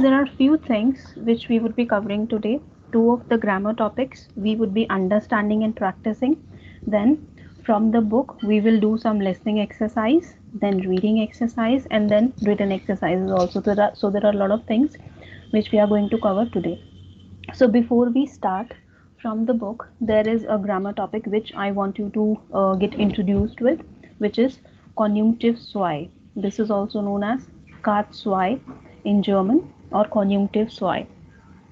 There are few things which we would be covering today. Two of the grammar topics we would be understanding and practicing. Then from the book we will do some listening exercise, then reading exercise, and then written exercises also. So there are a lot of things which we are going to cover today. So before we start from the book, there is a grammar topic which I want you to get introduced with, which is conjunctive zwei. This is also known as Kat zwei in German or conjunctive zwei.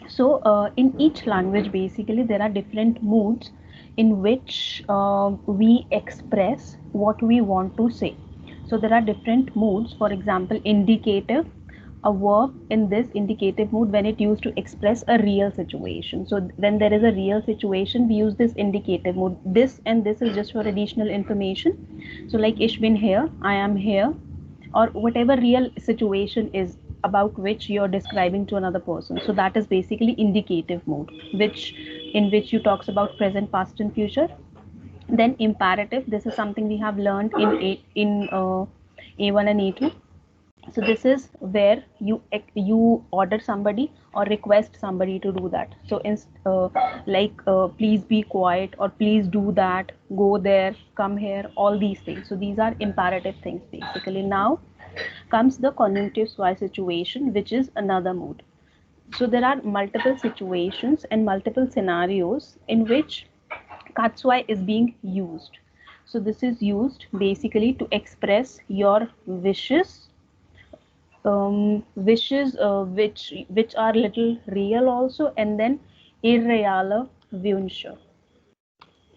So in each language, basically, there are different moods in which we express what we want to say. So there are different moods. For example, indicative, a verb in this indicative mood when it used to express a real situation. So when there is a real situation, we use this indicative mood. This and this is just for additional information. So like ich bin here, I am here, or whatever real situation is about which you're describing to another person. So that is basically indicative mode, which in which you talks about present, past, and future. Then imperative, this is something we have learned in A1 and A2. So this is where you order somebody or request somebody to do that. So please be quiet, or please do that, go there, come here, all these things. So these are imperative things basically. Now comes the conjunctive zwei situation, which is another mood. So there are multiple situations and multiple scenarios in which katsui is being used. So this is used basically to express your wishes which are little real also, and then irreale wünsche.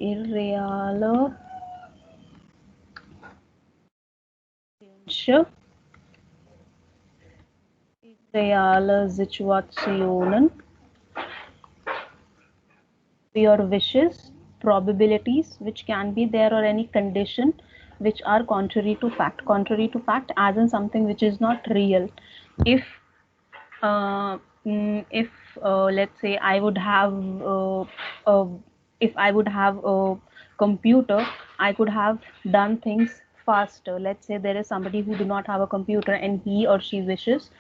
Irreale wünsche, irreale Situationen, your wishes, probabilities which can be there, or any condition which are contrary to fact. Contrary to fact, as in something which is not real. If uh, if let's say I would have uh, if I would have a computer, I could have done things faster. Let's say there is somebody who do not have a computer, and he or she wishes,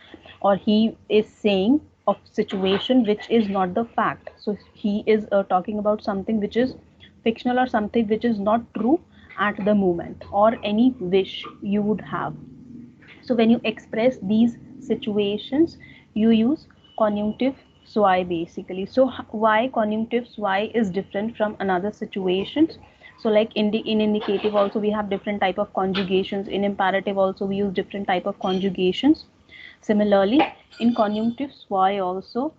or he is saying of situation which is not the fact. So he is talking about something which is fictional, or something which is not true at the moment, or any wish you would have. So when you express these situations, you use conjunctive zwei basically. So why conjunctive zwei is different from another situations? So like in indicative also we have different type of conjugations. In imperative also we use different type of conjugations. Similarly, in conjunctive zwei also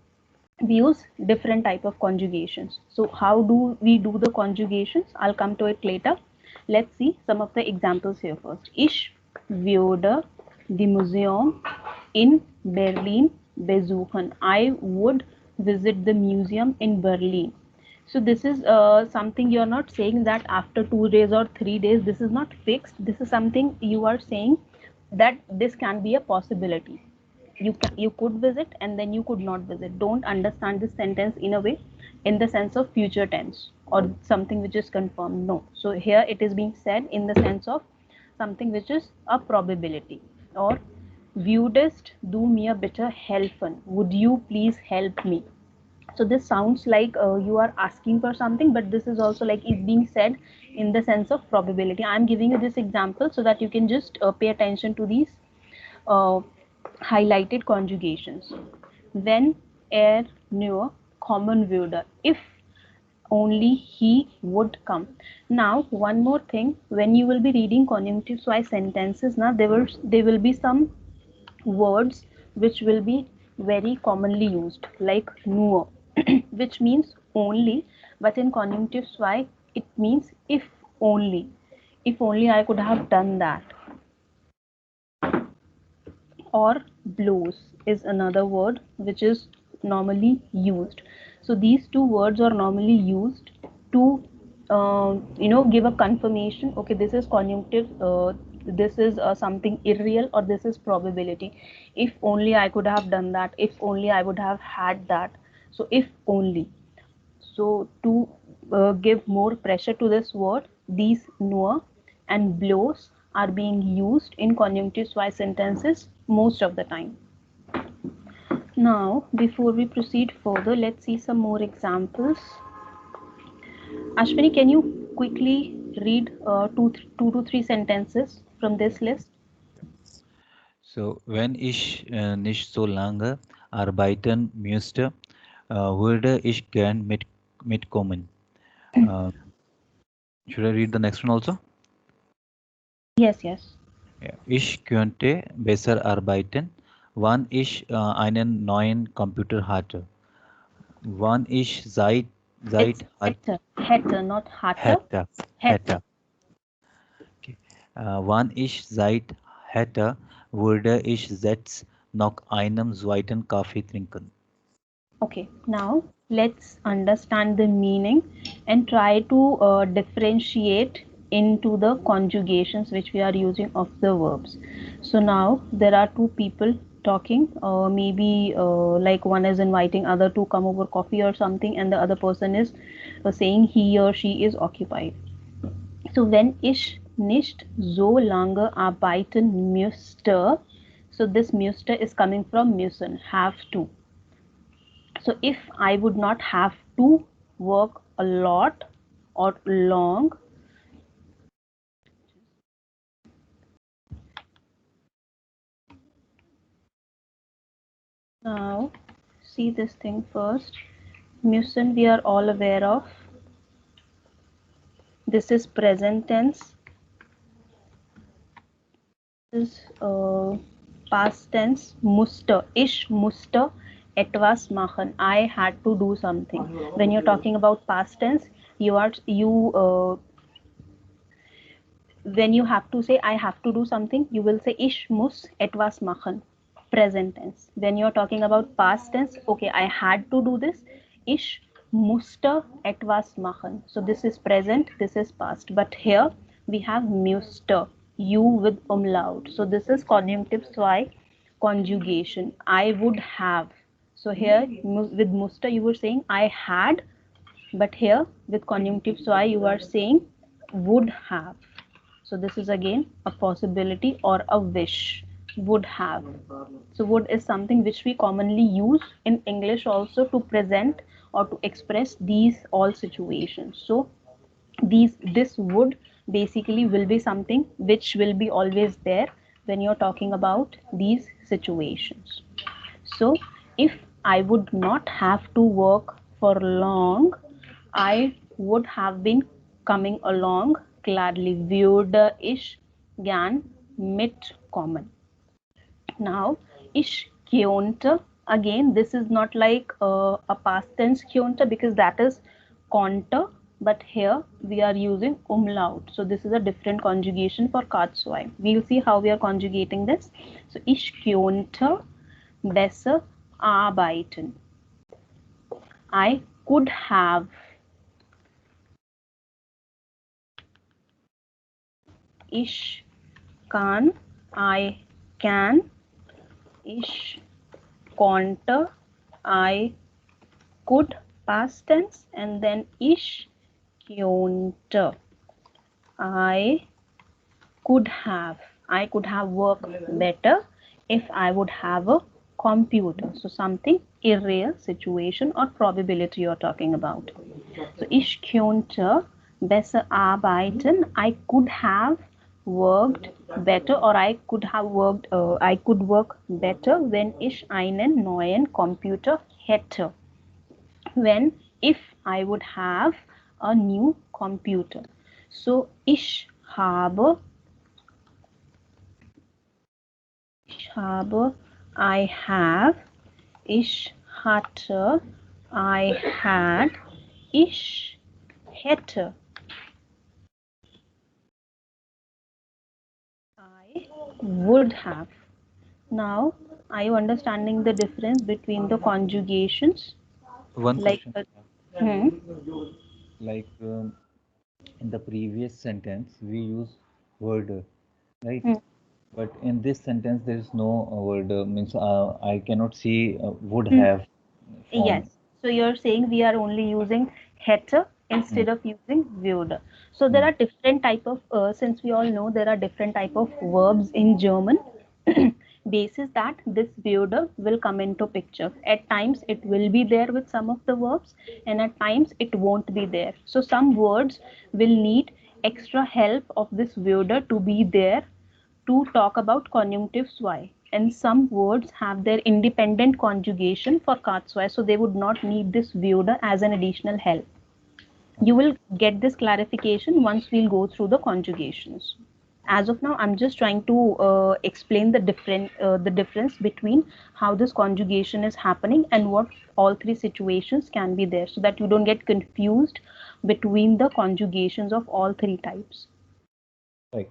we use different type of conjugations. So how do we do the conjugations? I'll come to it later. Let's see some of the examples here first. Ich würde die Museum in Berlin besuchen. I would visit the museum in Berlin. So this is something you're not saying that after 2 days or 3 days. This is not fixed. This is something you are saying that this can be a possibility. You could visit and then you could not visit. Don't understand this sentence in a way in the sense of future tense or something which is confirmed. No. So here it is being said in the sense of something which is a probability. Or würdest du mir bitte helfen? Would you please help me? So this sounds like you are asking for something, but this is also like is being said in the sense of probability. I'm giving you this example so that you can just pay attention to these uh, highlighted conjugations. When er nur kommen würde, if only he would come. Now one more thing, when you will be reading conjunctive zwei sentences, now there will be some words which will be very commonly used, like nur, which means only, but in conjunctive zwei it means if only. If only I could have done that. Or blows is another word which is normally used. So these two words are normally used to give a confirmation. Okay, this is conjunctive, this is something irreal, or this is probability. If only I could have done that, if only I would have had that. So if only. So to give more pressure to this word, these nur and blows are being used in conjunctive zwei sentences most of the time. Now, before we proceed further, let's see some more examples. Ashwini, can you quickly read two to three sentences from this list? So, wenn ich nicht so lange arbeiten müsste, würde ich gern mitkommen. Uh, should I read the next one also? Yes, yes. Ja. Ich könnte besser arbeiten, wann ich einen neuen Computer hatte. Wann ich It's seit hätte, not hatte. hätte, Hätte. hätte. Okay. Wann ich Zeit hätte, würde ich jetzt noch einen zweiten Kaffee trinken. Okay, now let's understand the meaning and try to differentiate into the conjugations which we are using of the verbs. So now there are two people talking, maybe like one is inviting other to come over coffee or something, and the other person is saying he or she is occupied. So wenn ich nicht so lange arbeiten müsste, so this müsste is coming from müssen, have to. So if I would not have to work a lot or long, now see this thing first. Müssen we are all aware of. This is present tense. This is past tense. Musste. Ich musste etwas machen. I had to do something. When you're talking about past tense, when you have to say I have to do something, you will say ich muss etwas machen. Present tense. When you're talking about past tense, okay, I had to do this. Ich musste etwas machen. So this is present, this is past. But here we have musste, you with umlaut. So this is conjunctive zwei conjugation. I would have. So here with musste you were saying I had, but here with conjunctive zwei you are saying would have. So this is again a possibility or a wish. Would have. So would is something which we commonly use in English also to present or to express these all situations. So this would basically will be something which will be always there when you're talking about these situations. So if I would not have to work for long, I would have been coming along gladly. Würde ich gern mitkommen. Now, ich könnte, again, this is not like a past tense könnte because that is konnte, but here we are using umlaut. So this is a different conjugation for Katzwei. We'll see how we are conjugating this. So ich könnte besser arbeiten. I could have. Ich kann. I can. Ich konnte. I could, past tense, and then ich könnte. I could have. I could have worked better if I would have a computer. So something irreal situation or probability you're talking about. So ich könnte besser arbeiten. I could have worked better, or I could work better, wenn ich einen neuen Computer hätte. When if I would have a new computer. So ich habe, I have, ich hatte, I had, ich hätte, I would have. Now, are you understanding the difference between the conjugations? One Like, question. hmm, Like in the previous sentence, we use word, right? hmm, But in this sentence, there is no word. Means I cannot see would hmm. have form. Yes. So you're saying we are only using hätte Mm, instead of using würde. So there mm, are different type of since we all know there are different type of verbs in German. basis that this würde will come into picture. At times it will be there with some of the verbs, and at times it won't be there. So some words will need extra help of this würde to be there to talk about conjunctive zwei, and some words have their independent conjugation for katswai, so they would not need this würde as an additional help. You will get this clarification once we'll go through the conjugations. As of now, I'm just trying to explain the difference between how this conjugation is happening and what all three situations can be there, so that you don't get confused between the conjugations of all three types. Right.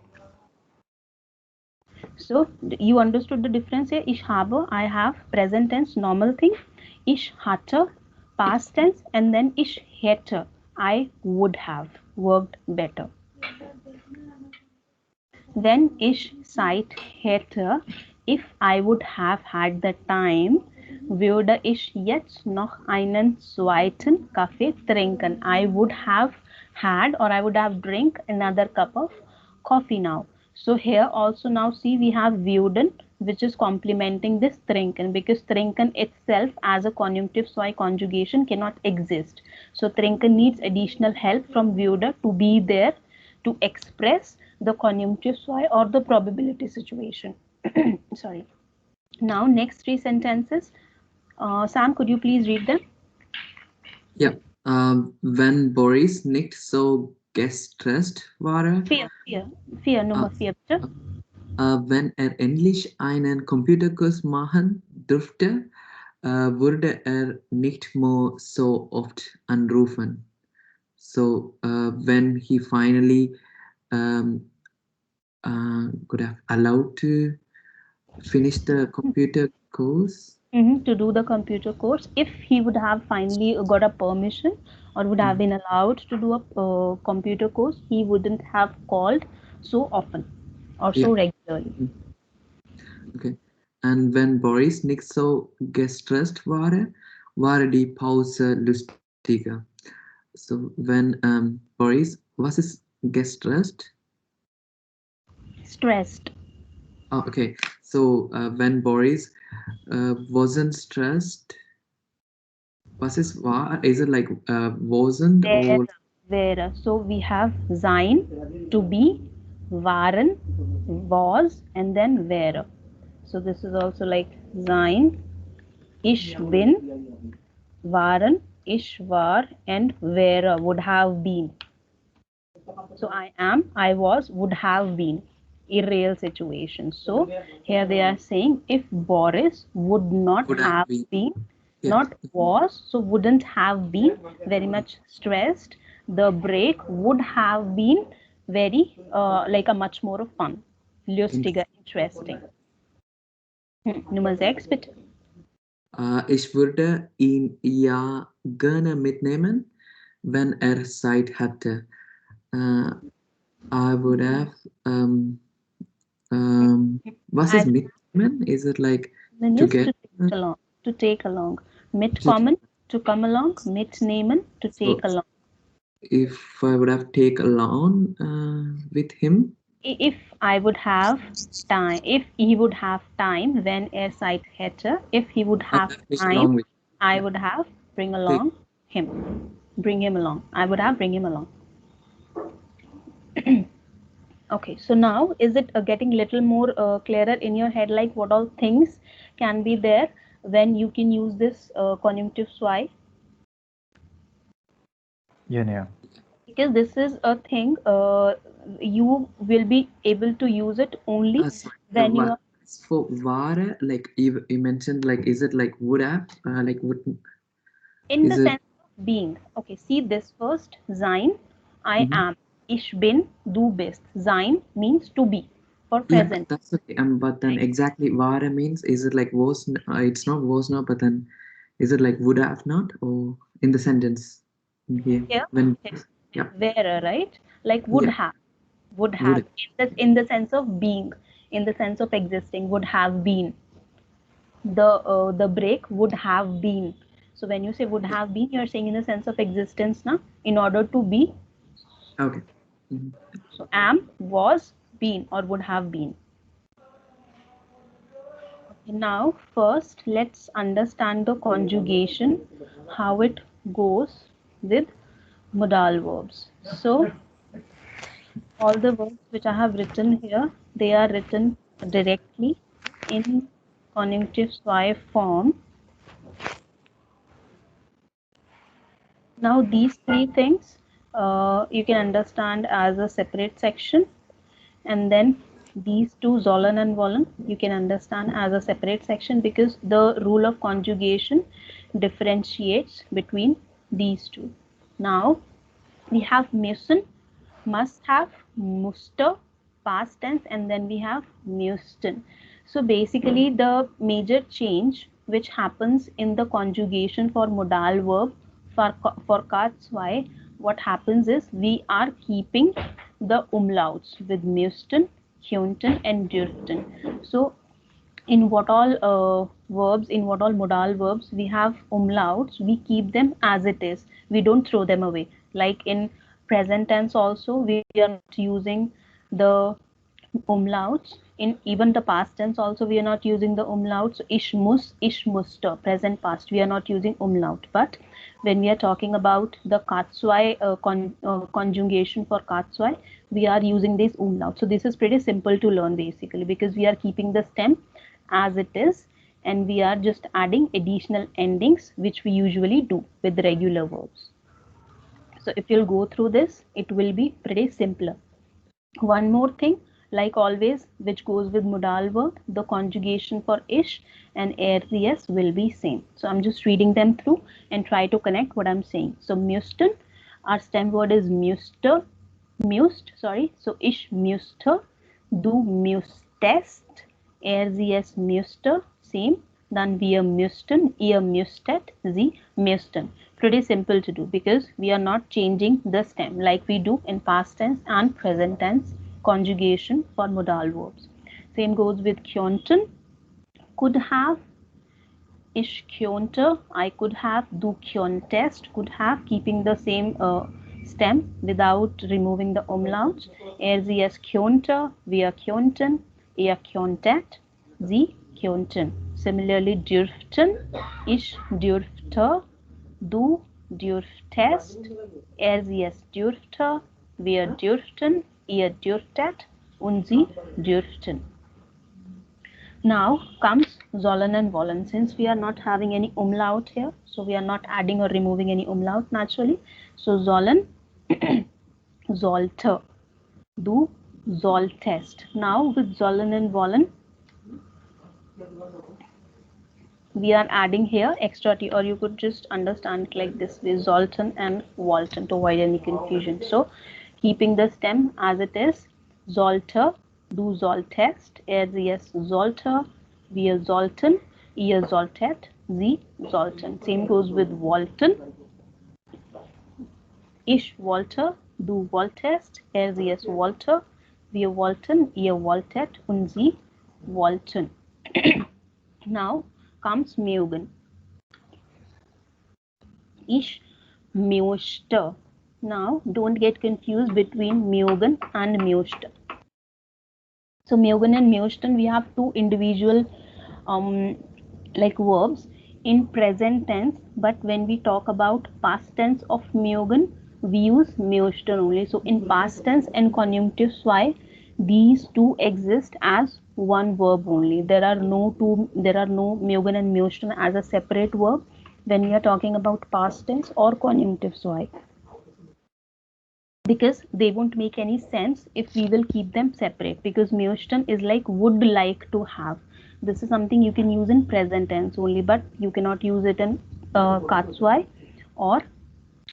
So you understood the difference here. Ich habe, I have, present tense, normal thing. Ich hatte, past tense, and then ich hätte, I would have worked better. Then ich Zeit hätte, if I would have had the time, würde ich jetzt noch einen zweiten Kaffee trinken. I would have had, or I would have drink another cup of coffee now. So here also now see we have würden, which is complementing this trinken, because trinken itself as a conjunctive zwei conjugation cannot exist. So trinken needs additional help from würde to be there to express the conjunctive zwei or the probability situation. Sorry. Now next three sentences. Sam, could you please read them? Ja, wenn Boris nicht so gestresst war, Vier, Nummer 4 bitte. Wenn endlich einen Computerkurs machen durfte, wurde nicht mehr so oft anrufen. So when he finally could have allowed to finish the computer course. To do the computer course, if he would have finally got a permission or would have been allowed to do a computer course, he wouldn't have called so often or so regularly. Okay. And when Boris nicht so gestresst war die Pause lustiger. So when Boris, was ist gestresst? Stressed. Oh, okay. So when Boris wasn't stressed, was is war? Is it like wasn't or wäre? So we have sein, to be, waren, was, and then wäre. So this is also like sein, ich bin, waren, ich war, and wäre would have been. So I am, I was, would have been. Irreal situation. So here they are saying if Boris would not have been, not was, so wouldn't have been very much stressed, the break would have been very like a much more of fun. Lustiger, interesting. Nummer 6 bitte. Ich würde ihn ja gerne mitnehmen, wenn Zeit hätte. I would have was is mitnehmen? Is it like to get along, to take along? Mitkommen, to come along, mitnehmen, to take along. If I would have take along with him. If I would have time, if he would have time when Zeit hätte, if he would have time, I would have bring along him. Bring him along. I would have bring him along. Okay, so now is it getting little more clearer in your head, like what all things can be there when you can use this conjunctive zwei? Yeah. Because this is a thing you will be able to use it only when you are. For ware, like you mentioned, like is it like would have, like would? In the sense of being. Okay, see this first. Sein, I am. Ich bin, du bist. Sein means to be for present. Yeah, that's okay. But then exactly ware means, is it like was? It's not was not, but then is it like would have not, or in the sentence here? Yeah. When Where, right? Like would have. Would have. In the sense of being, in the sense of existing, would have been. The break would have been. So when you say would have been, you're saying in the sense of existence now, in order to be. Okay. So am, was, been, or would have been. Now, first, let's understand the conjugation, how it goes with modal verbs. So, all the verbs which I have written here, they are written directly in conjunctive SY form. Now, these three things you can understand as a separate section, and then these two, Solon and Wollen, you can understand as a separate section because the rule of conjugation differentiates between these two. Now, we have müssen, must have, muster, past tense, and then we have müssten. So basically the major change which happens in the conjugation for modal verb for K2, what happens is we are keeping the umlauts with müssten, könnten and dürften. So in what all verbs, in what all modal verbs we have umlauts, we keep them as it is. We don't throw them away. Like in present tense also, we are not using the umlauts. In even the past tense also, we are not using the umlauts. Ich muss, ich musste, present past, we are not using umlaut. But when we are talking about the K2 conjugation for K2, we are using this umlaut. So this is pretty simple to learn basically because we are keeping the stem as it is and we are just adding additional endings which we usually do with regular verbs. So if you'll go through this, it will be pretty simpler. One more thing, like always, which goes with modal verb, the conjugation for ish and ers will be same. So I'm just reading them through and try to connect what I'm saying. So müssten, our stem word is müster, so ich müsste, du müsstest, ers müsste, same. Then wir müssten, ihr müsstet, sie müssten. Pretty simple to do because we are not changing the stem like we do in past tense and present tense conjugation for modal verbs. Same goes with könnten, could have, ich könnte, I could have, du könntest, could have, keeping the same stem without removing the umlauts. Es könnte, wir könnten, ihr könntet, sie könnten. Similarly, dürften, ich dürfte, du dürftest, es dürfte, wir dürften, ihr dürftet und sie dürften. Now comes Sollen and Wollen. Since we are not having any umlaut here, so we are not adding or removing any umlaut naturally. So Sollen, sollte, du solltest. Now with Sollen and Wollen, we are adding here extra t, or you could just understand it like this way, sollten and wollten, to avoid any confusion. So keeping the stem as it is, sollte, du solltest, es sollte, wir sollten, ihr solltet, sie sollten. Same goes with wollten. Ich wollte, du wolltest, es wollte, wir wollten, ihr wolltet und sie wollten. Now comes mögen. Ich möchte. Now don't get confused between mögen and möchte. So mögen and möchten, we have two individual like verbs in present tense, but when we talk about past tense of mögen, we use möchten only. So in past tense and conjunctive SY, these two exist as one verb only. There are no mögen and möchten as a separate verb when we are talking about past tense or conjunctive SY, because they won't make any sense if we will keep them separate, because möchten is like would like to have. This is something you can use in present tense only, but you cannot use it in K2 or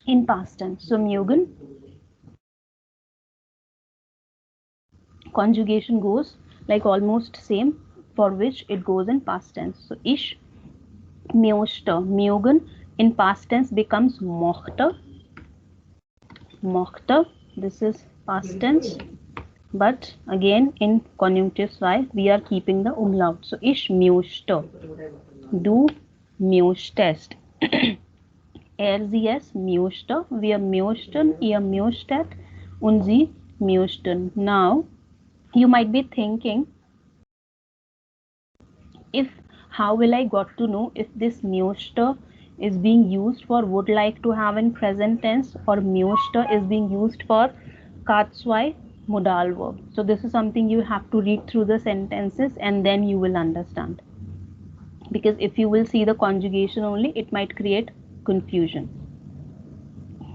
in past tense. So mögen conjugation goes like almost same for which it goes in past tense. So ich möchte, mögen in past tense becomes mochte. Mochte, this is past tense, but again in conjunctive SY we are keeping the umlaut. So ich möchte, du möchtest, es möchte, wir möchten, ihr möchtet und sie möchten. Now you might be thinking, if how will I got to know if this müsste is being used for would like to have in present tense, or müsste is being used for Katswai modal verb? So this is something you have to read through the sentences and then you will understand. Because if you will see the conjugation only, it might create confusion.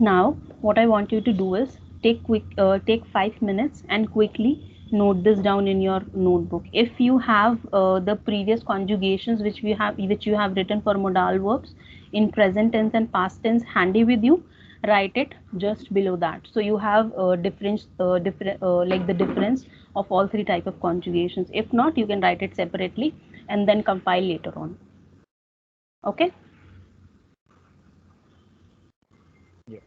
Now, what I want you to do is take 5 minutes and quickly note this down in your notebook. If you have the previous conjugations which you have written for modal verbs in present tense and past tense handy with you, write it just below that. So you have like the difference of all three type of conjugations. If not, you can write it separately and then compile later on. Okay. Yep.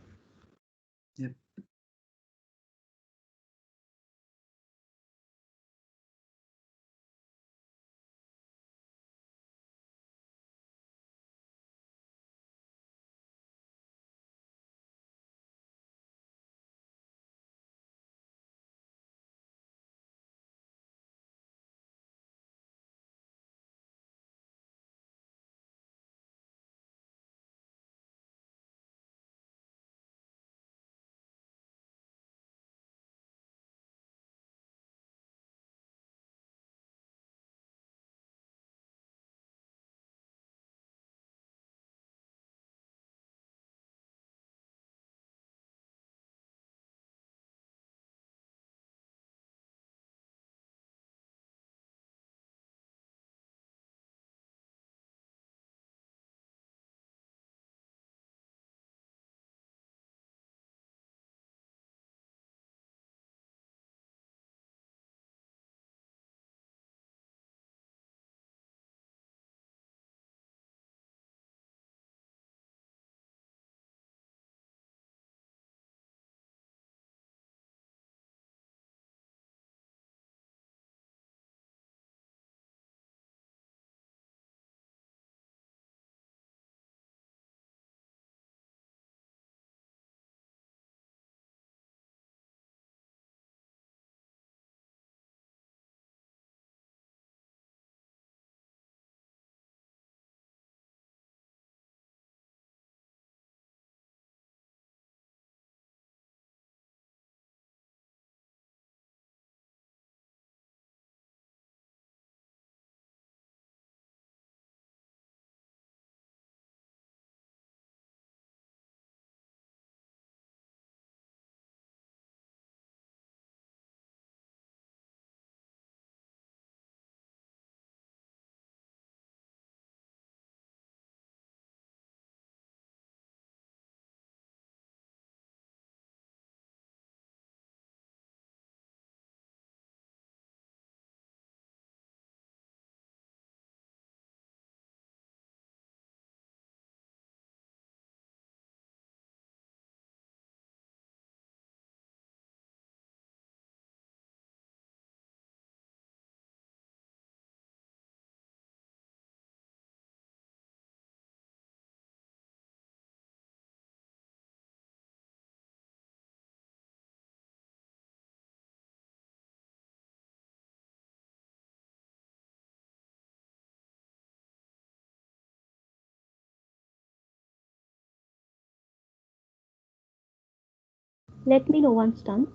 Let me know once done.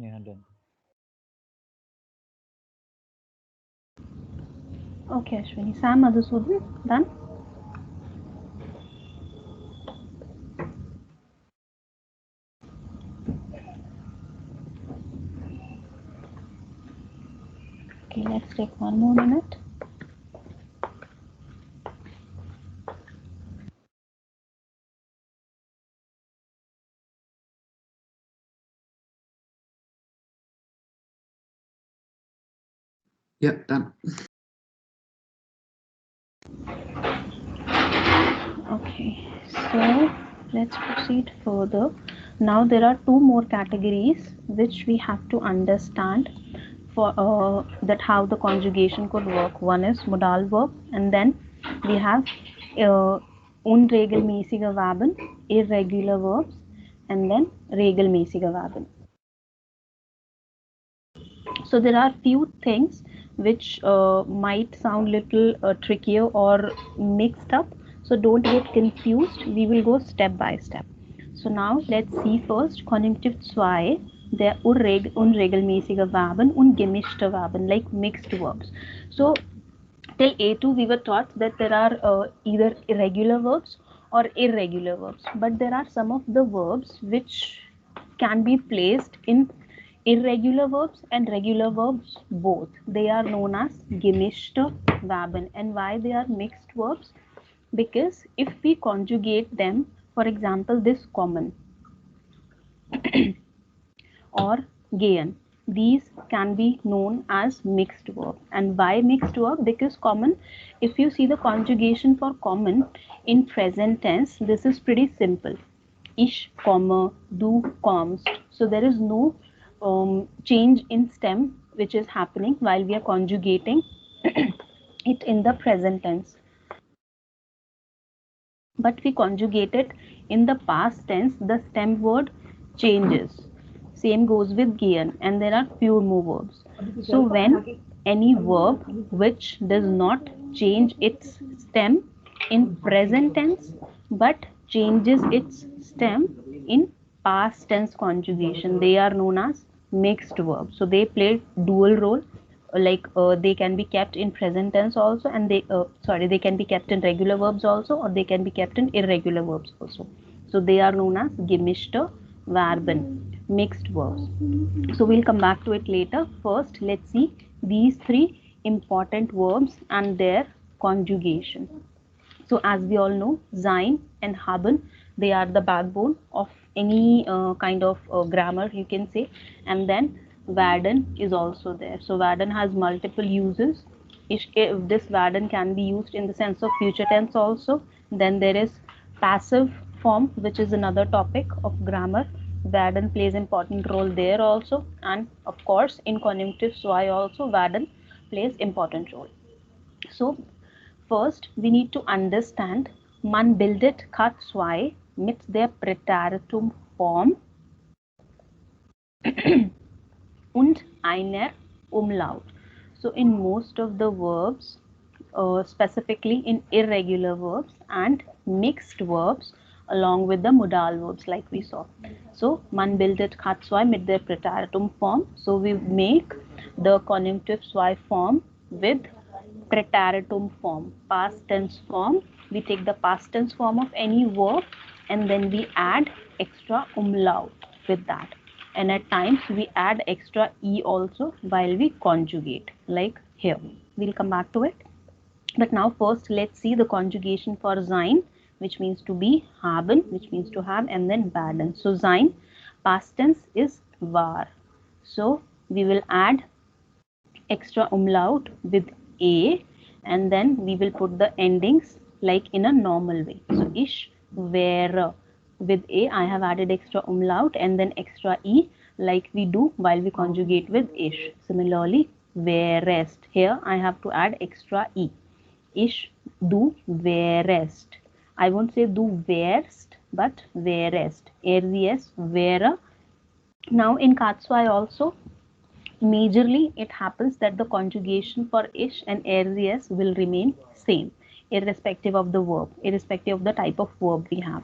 Yeah, done. Okay, Ashwini. Sam Madhusudan, done? Okay, let's take one more minute. Yeah, done. Okay, so let's proceed further. Now there are two more categories which we have to understand for that how the conjugation could work. One is modal verb, and then we have unregelmäßige Verben, irregular verbs, and then regelmäßige Verben. So there are few things which might sound little trickier or mixed up, so don't get confused. We will go step by step. So now let's see first Konjunktiv 2, der unregelmäßige Verben und gemischte Verben, like mixed verbs. So till A2 we were taught that there are either irregular verbs or irregular verbs, but there are some of the verbs which can be placed in irregular verbs and regular verbs both. They are known as gemischte Verben. And why they are mixed verbs? Because if we conjugate them, for example, this common or gehen, these can be known as mixed verb. And why mixed verb? Because common, if you see the conjugation for common in present tense, this is pretty simple. Ich komme, du kommst. So there is no change in stem which is happening while we are conjugating it in the present tense. But we conjugate it in the past tense, the stem word changes. Same goes with gehen, and there are few more verbs. So when any verb which does not change its stem in present tense but changes its stem in past tense conjugation, they are known as mixed verbs. So they play dual role, like they can be kept in present tense also, and they can be kept in regular verbs also, or they can be kept in irregular verbs also. So they are known as gemischte Verben, mixed verbs. So we'll come back to it later. First let's see these three important verbs and their conjugation. So as we all know, sein and haben, they are the backbone of any kind of grammar, you can say. And then werden is also there. So werden has multiple uses. If this werden can be used in the sense of future tense also. Then there is passive form, which is another topic of grammar. Werden plays important role there also. And of course in conjunctive zwei also werden plays important role. So first, we need to understand, man bildet K2 mit der Präteritumform und einer Umlaut. So in most of the verbs, specifically in irregular verbs and mixed verbs, along with the modal verbs like we saw. So man bildet K2 mit der Präteritumform. So we make the conjunctive zwei form with preteritum form, past tense form. We take the past tense form of any verb and then we add extra umlaut with that. And at times we add extra e also while we conjugate, like here. We'll come back to it. But now first let's see the conjugation for sein, which means to be, haben, which means to have, and then werden. So sein, past tense is war. So we will add extra umlaut with a, and then we will put the endings like in a normal way. So ich wäre, with a I have added extra umlaut and then extra e like we do while we conjugate with ich. Similarly, wärest, here I have to add extra e. Ich, du wärest. I won't say du wärst, but wärest. RVS, wäre. Now in K2 also, majorly it happens that the conjugation for ish and RZS will remain same, irrespective of the verb, irrespective of the type of verb we have.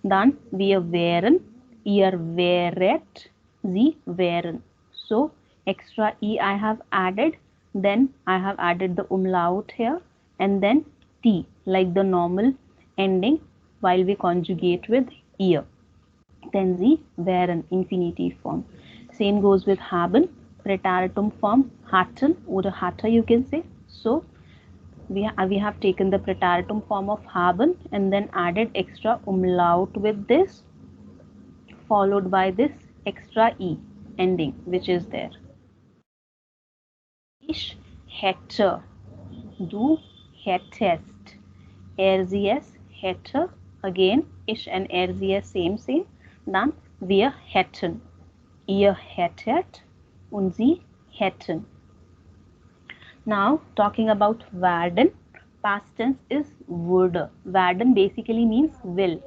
Dann wir wären, ihr wäret, Sie wären. So extra E I have added, then I have added the umlaut here, and then T, like the normal ending while we conjugate with ear. Then Sie wären, infinitive form. Same goes with haben, Präteritum form, hatten oder hatte you can say. So we have taken the Präteritum form of haben and then added extra umlaut with this, followed by this extra E ending which is there. Ich hätte, du hättest, sie hätte, again ich and sie same, dann wir hätten, ihr hättet und sie hätten. Now talking about werden, past tense is würde. Werden basically means will.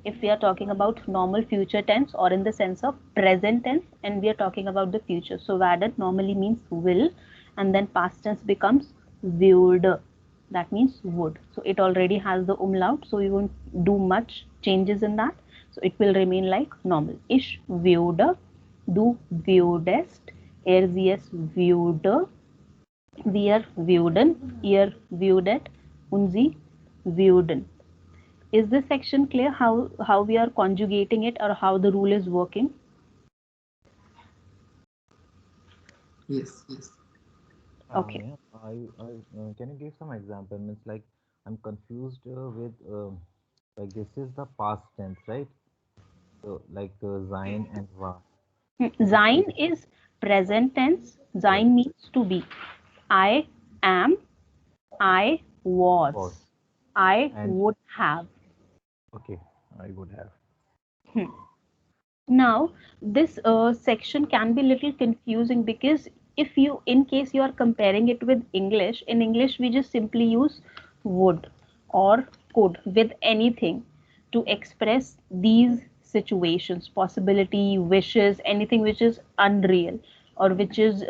If we are talking about normal future tense or in the sense of present tense and we are talking about the future. So werden normally means will and then past tense becomes würde. That means would. So it already has the umlaut, so we won't do much changes in that. So it will remain like normal. Ich würde, du würdest, sie würde, wir würden, ihr würdet und sie würden. Is this section clear how we are conjugating it or how the rule is working? Yes. Okay. Can you give some example? Means like I'm confused with like this is the past tense, right? So like sein and war. Sein is present tense. Sein means to be. I am, I was, I would have. Okay, I would have. Now this section can be a little confusing because if you, in case you are comparing it with English, in English we just simply use would or could with anything to express these situations, possibility, wishes, anything which is unreal or which is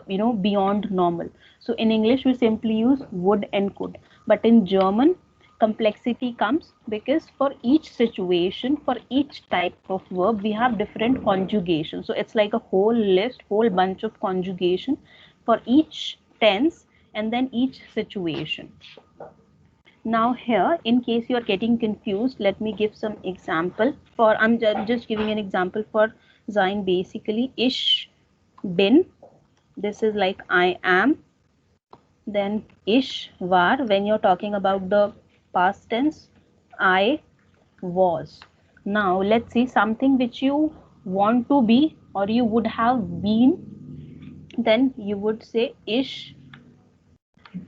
beyond normal. So in English we simply use would and could, but in German complexity comes because for each situation, for each type of verb we have different conjugation. So it's like a whole list, whole bunch of conjugation for each tense and then each situation. Now here, in case you are getting confused, let me give some example. I'm just giving an example for sein. Basically, ich bin, this is like I am. Then ich war, when you're talking about the past tense, I was. Now let's see something which you want to be or you would have been, then you would say ich.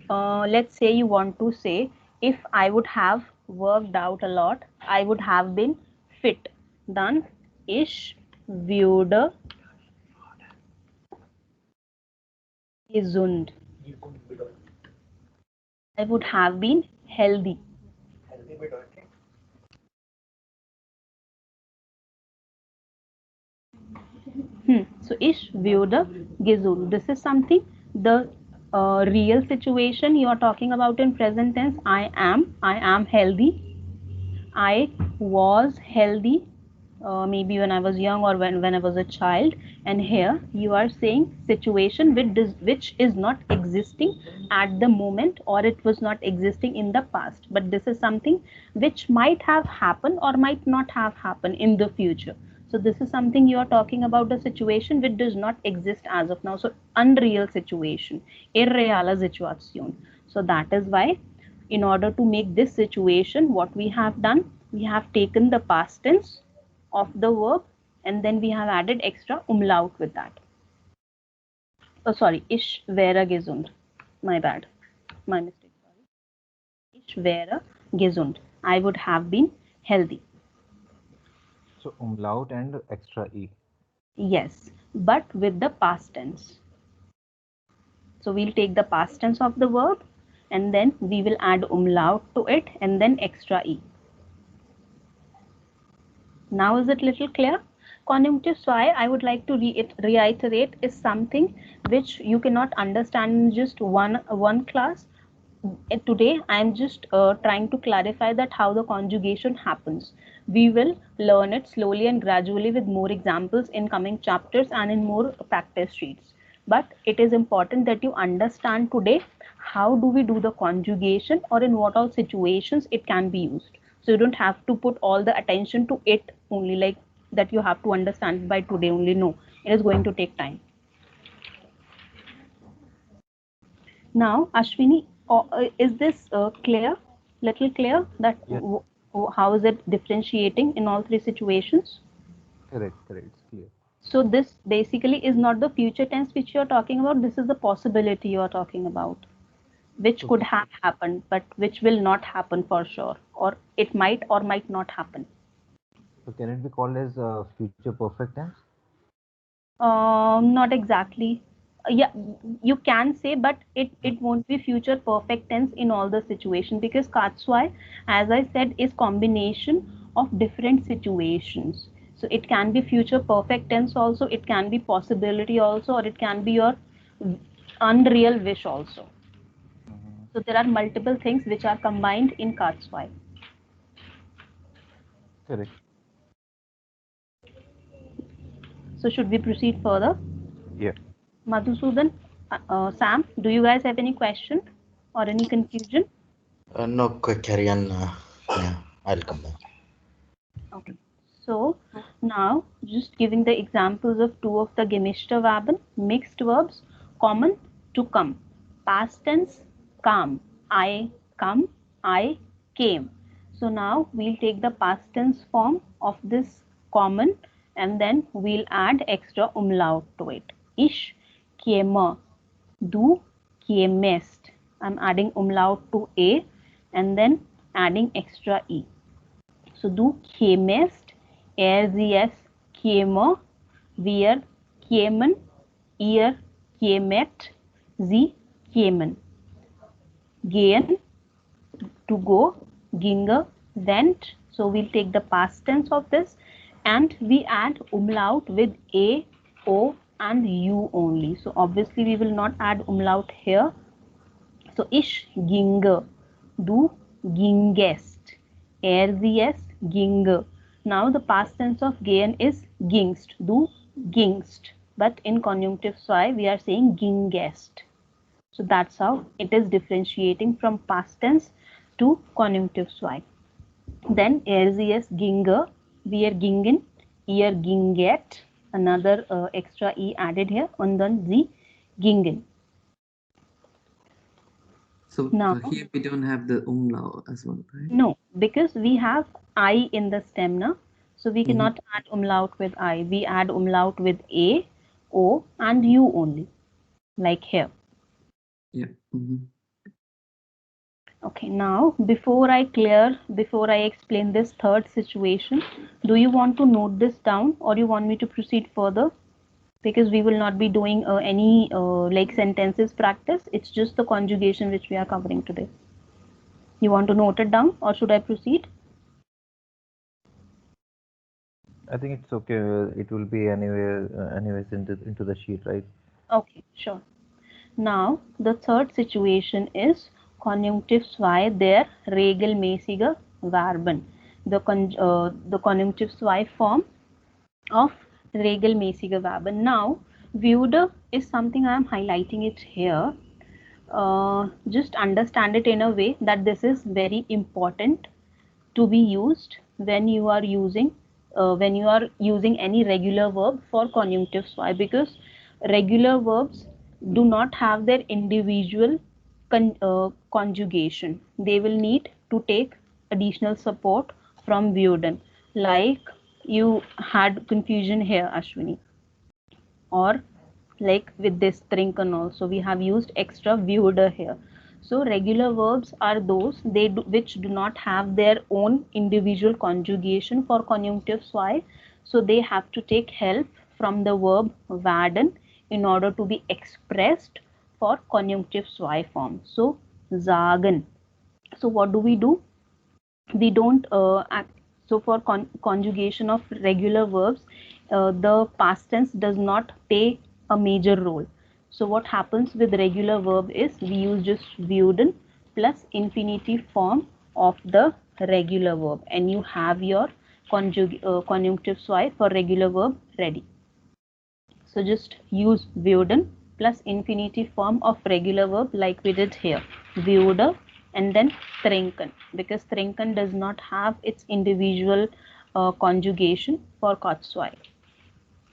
Let's say you want to say, if I would have worked out a lot, I would have been fit. Dann ich würde gesund. I would have been healthy. So ich würde gesund. This is something, the real situation you are talking about in present tense. I am healthy. I was healthy. Maybe when I was young or when I was a child. And here you are saying situation which is not existing at the moment or it was not existing in the past. But this is something which might have happened or might not have happened in the future. So this is something you are talking about, a situation which does not exist as of now. So unreal situation, irreale situation. So that is why in order to make this situation, what we have done, we have taken the past tense of the verb and then we have added extra umlaut with that. Oh sorry, ich wäre gesund. My bad, my mistake, sorry. Ich wäre gesund. I would have been healthy. So umlaut and extra E. Yes, but with the past tense. So we'll take the past tense of the verb and then we will add umlaut to it and then extra E. Now is it little clear? Conjunctive psi, I would like to reiterate, is something which you cannot understand in just one class. today I'm just trying to clarify that how the conjugation happens. We will learn it slowly and gradually with more examples in coming chapters and in more practice sheets. But it is important that you understand today how do we do the conjugation, or in what all situations it can be used. So you don't have to put all the attention to it only, like that you have to understand by today only. No, it is going to take time. Now, Ashwini, is this clear? Little clear that Yes. how is it differentiating in all three situations? Correct. It's clear. So this basically is not the future tense which you are talking about. This is the possibility you are talking about, which could Okay. have happened, but which will not happen for sure, or it might or might not happen. So can it be called as future perfect tense? Not exactly. Yeah, you can say, but it won't be future perfect tense in all the situation, because katswai, as I said, is combination of different situations. So it can be future perfect tense also, it can be possibility also, or it can be your unreal wish also. Mm-hmm. So there are multiple things which are combined in katswai. Correct. So should we proceed further? Yeah. Madhusudan, Sam, do you guys have any question or any confusion? No, carry on. Yeah, I'll come back. Okay. So now just giving the examples of two of the gemischter Verben, mixed verbs, common, to come. Past tense, come. I come, I came. So now we'll take the past tense form of this common, and then we'll add extra umlaut to it. Ich käme, du kämest. I'm adding umlaut to A and then adding extra E. So du kämest, sie es käme, wir kämen, ihr kämet, sie kämen. Gehen, to go, ginge, went. So we'll take the past tense of this and we add umlaut with A, O and U only. So obviously we will not add umlaut here. So ich ginge, du gingest, sie es ginge. Now the past tense of gehen is gingst, du gingst. But in conjunctive zwei we are saying gingest. So that's how it is differentiating from past tense to conjunctive zwei. Then sie es ginge, wir gingen, ihr ginget, another extra e added here, and then sie gingen. So Now, here we don't have the umlaut as well, right? no, because we have I in the stem now, so we cannot add umlaut with I. We add umlaut with A, O and U only, like here. Yeah. Okay, now before I explain this third situation, do you want to note this down or you want me to proceed further? Because we will not be doing any like sentences practice. It's just the conjugation which we are covering today. You want to note it down or should I proceed? I think it's okay. It will be anyway, anyways into the sheet, right? Okay, sure. Now the third situation is conjunctive zwei der regelmäßige Verben. The conjunctive zwei form of regelmäßige Verben. Now würde is something I am highlighting it here. Just understand it in a way that this is very important to be used when you are using any regular verb for conjunctive zwei, because regular verbs do not have their individual conjugation. They will need to take additional support from würden, like you had confusion here, Ashwini, or like with this trinken also we have used extra würde here. So regular verbs are those which do not have their own individual conjugation for conjunctive zwei, so they have to take help from the verb werden in order to be expressed for conjunctive zwei form. So sagen. So what do? We don't so for conjugation of regular verbs, the past tense does not play a major role. So what happens with regular verb is we use just würden plus infinitive form of the regular verb, and you have your conjunctive zwei for regular verb ready. So just use würden plus infinitive form of regular verb like we did here, würde and then trinken, because trinken does not have its individual conjugation for Kotzwei.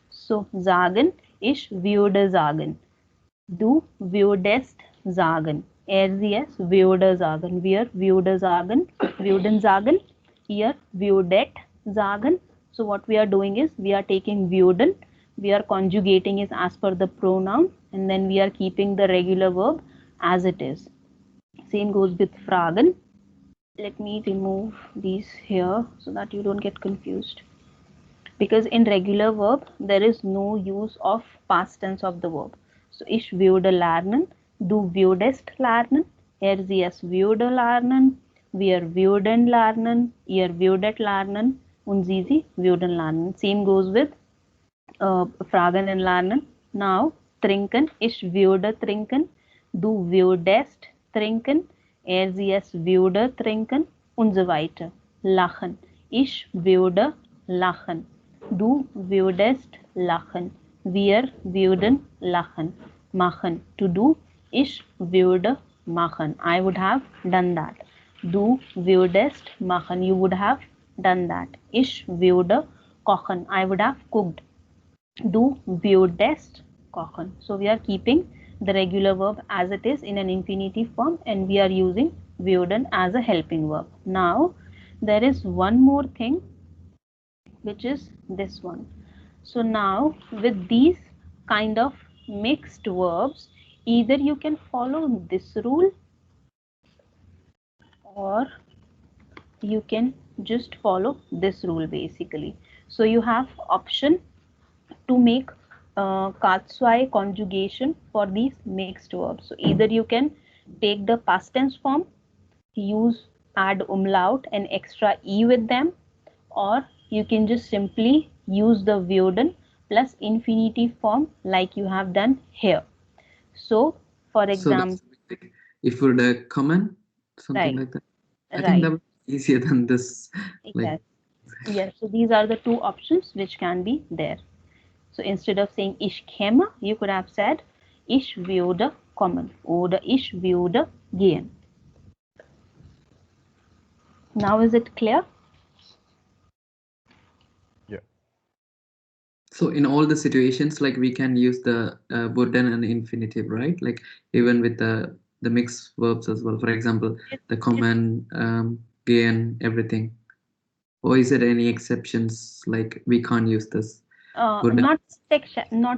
So sagen, ich würde sagen. Du würdest sagen. Sie würde sagen. Wir würde sagen. Würden sagen. Ihr würdet sagen. So what we are doing is we are taking würden. We are conjugating it as per the pronoun, and then we are keeping the regular verb as it is. Same goes with fragen. Let me remove these here so that you don't get confused. Because in regular verb there is no use of past tense of the verb. So ich würde lernen, du würdest lernen, sie es würde lernen, wir würden lernen, ihr würdet lernen und sie würden lernen. Same goes with fragen and lernen. Now trinken, ich würde trinken, du würdest trinken, sie es würde trinken und so weiter. Lachen, ich würde lachen. Du würdest lachen. Wir würden lachen. Machen. To do. Ich würde machen. I would have done that. Du würdest machen. You would have done that. Ich würde kochen. I would have cooked. Du würdest kochen. So we are keeping the regular verb as it is in an infinitive form, and we are using würden as a helping verb. Now there is one more thing, which is this one. So now with these kind of mixed verbs, either you can follow this rule or you can just follow this rule basically. So you have option to make Katswai conjugation for these mixed verbs. So either you can take the past tense form, add umlaut and extra e with them, or you can just simply use the würden plus infinitive form like you have done here. So for example, so if we would comment something right, like that, I right, think that would be easier than this. Like, yes. So these are the two options which can be there. So instead of saying ich käme, you could have said ich würde kommen oder ich würde gehen. Now is it clear? Yeah. so in all the situations, like we can use the würden and infinitive, right? Like even with the mixed verbs as well. For example, the kommen, gehen, everything. Or is there any exceptions like we can't use this? Not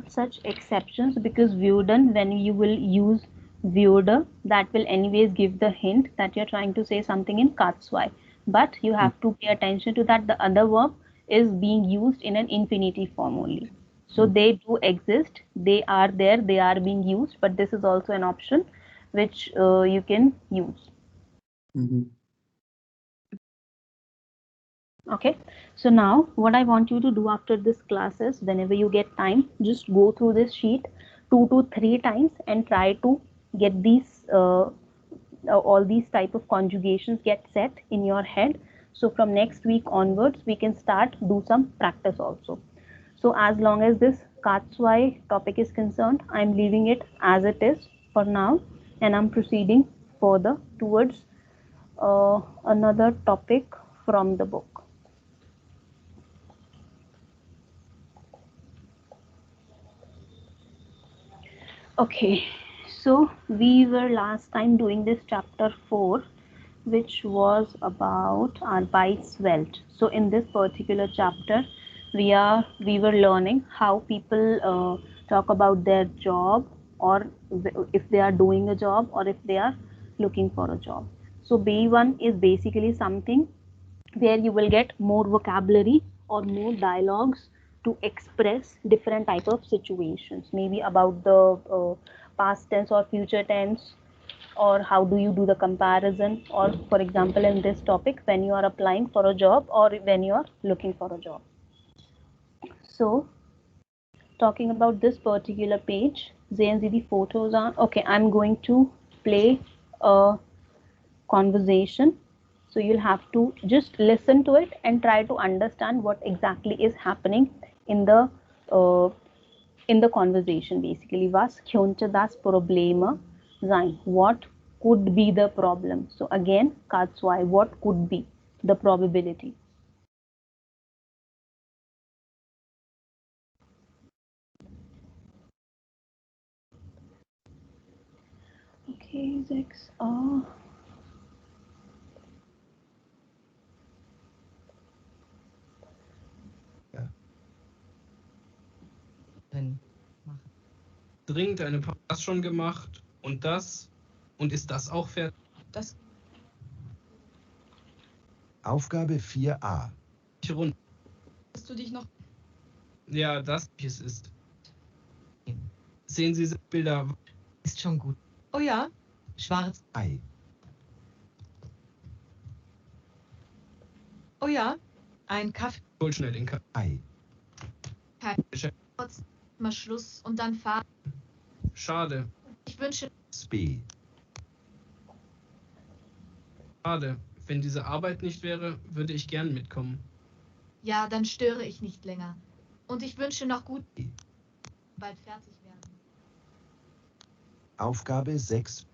such exceptions, because würden, when you will use würde, that will anyways give the hint that you're trying to say something in Katswai. But you have to pay attention to that the other verb is being used in an infinitive form only. So they do exist, they are there, they are being used, but this is also an option which you can use. Okay, so now what I want you to do after this class is, whenever you get time, just go through this sheet 2 to 3 times and try to get these all these type of conjugations get set in your head. So from next week onwards we can start do some practice also. So as long as this Katswai topic is concerned, I'm leaving it as it is for now, and I'm proceeding further towards another topic from the book. Okay, so we were last time doing this chapter 4, which was about Arbeitswelt. So in this particular chapter, we were learning how people talk about their job, or if they are doing a job, or if they are looking for a job. So B1 is basically something where you will get more vocabulary or more dialogues to express different type of situations, maybe about the past tense or future tense, or how do you do the comparison, or for example in this topic, when you are applying for a job or when you are looking for a job. So talking about this particular page, sehen Sie die Fotos an. Okay, I'm going to play a conversation. So you'll have to just listen to it and try to understand what exactly is happening in the conversation. Basically, was könnte das Problem sein? What could be the problem? So again, K2, what could be the probability? Okay, 6a. Dringend eine Pause. Das schon gemacht und das und ist das auch fertig? Das Aufgabe 4a. Runde. hast du dich noch. Ja, das es ist. Sehen Sie Bilder? Ist schon gut. Oh ja, schwarz. Ei. Oh ja, ein Kaffee. Hol schnell den Kaffee. Ei. Kurz mal Schluss und dann fahren. Schade. Ich wünsche. Spe. Schade. Wenn diese Arbeit nicht wäre, würde ich gern mitkommen. Ja, dann störe ich nicht länger. Und ich wünsche noch gut. Bald fertig werden. Aufgabe 6.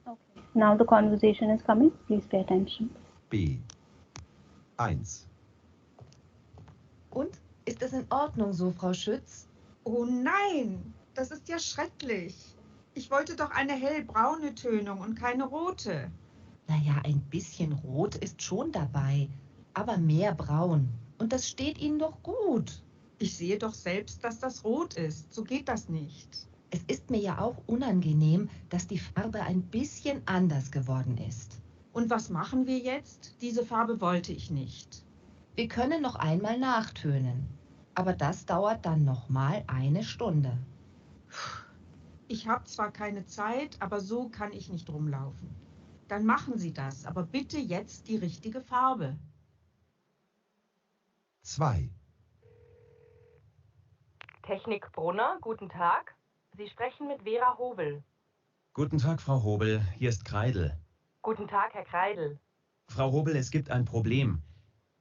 Okay. Now the conversation is coming. Please pay attention. B. 1. Und? Ist das in Ordnung so, Frau Schütz? Oh nein, das ist ja schrecklich. Ich wollte doch eine hellbraune Tönung und keine rote. Naja, ein bisschen rot ist schon dabei, aber mehr braun. Und das steht Ihnen doch gut. Ich sehe doch selbst, dass das rot ist. So geht das nicht. Es ist mir ja auch unangenehm, dass die Farbe ein bisschen anders geworden ist. Und was machen wir jetzt? Diese Farbe wollte ich nicht. Wir können noch einmal nachtönen. Aber das dauert dann noch mal eine Stunde. Ich habe zwar keine Zeit, aber so kann ich nicht rumlaufen. Dann machen Sie das, aber bitte jetzt die richtige Farbe. 2. Technik Brunner, guten Tag. Sie sprechen mit Vera Hobel. Guten Tag, Frau Hobel. Hier ist Kreidel. Guten Tag, Herr Kreidel. Frau Hobel, es gibt ein Problem.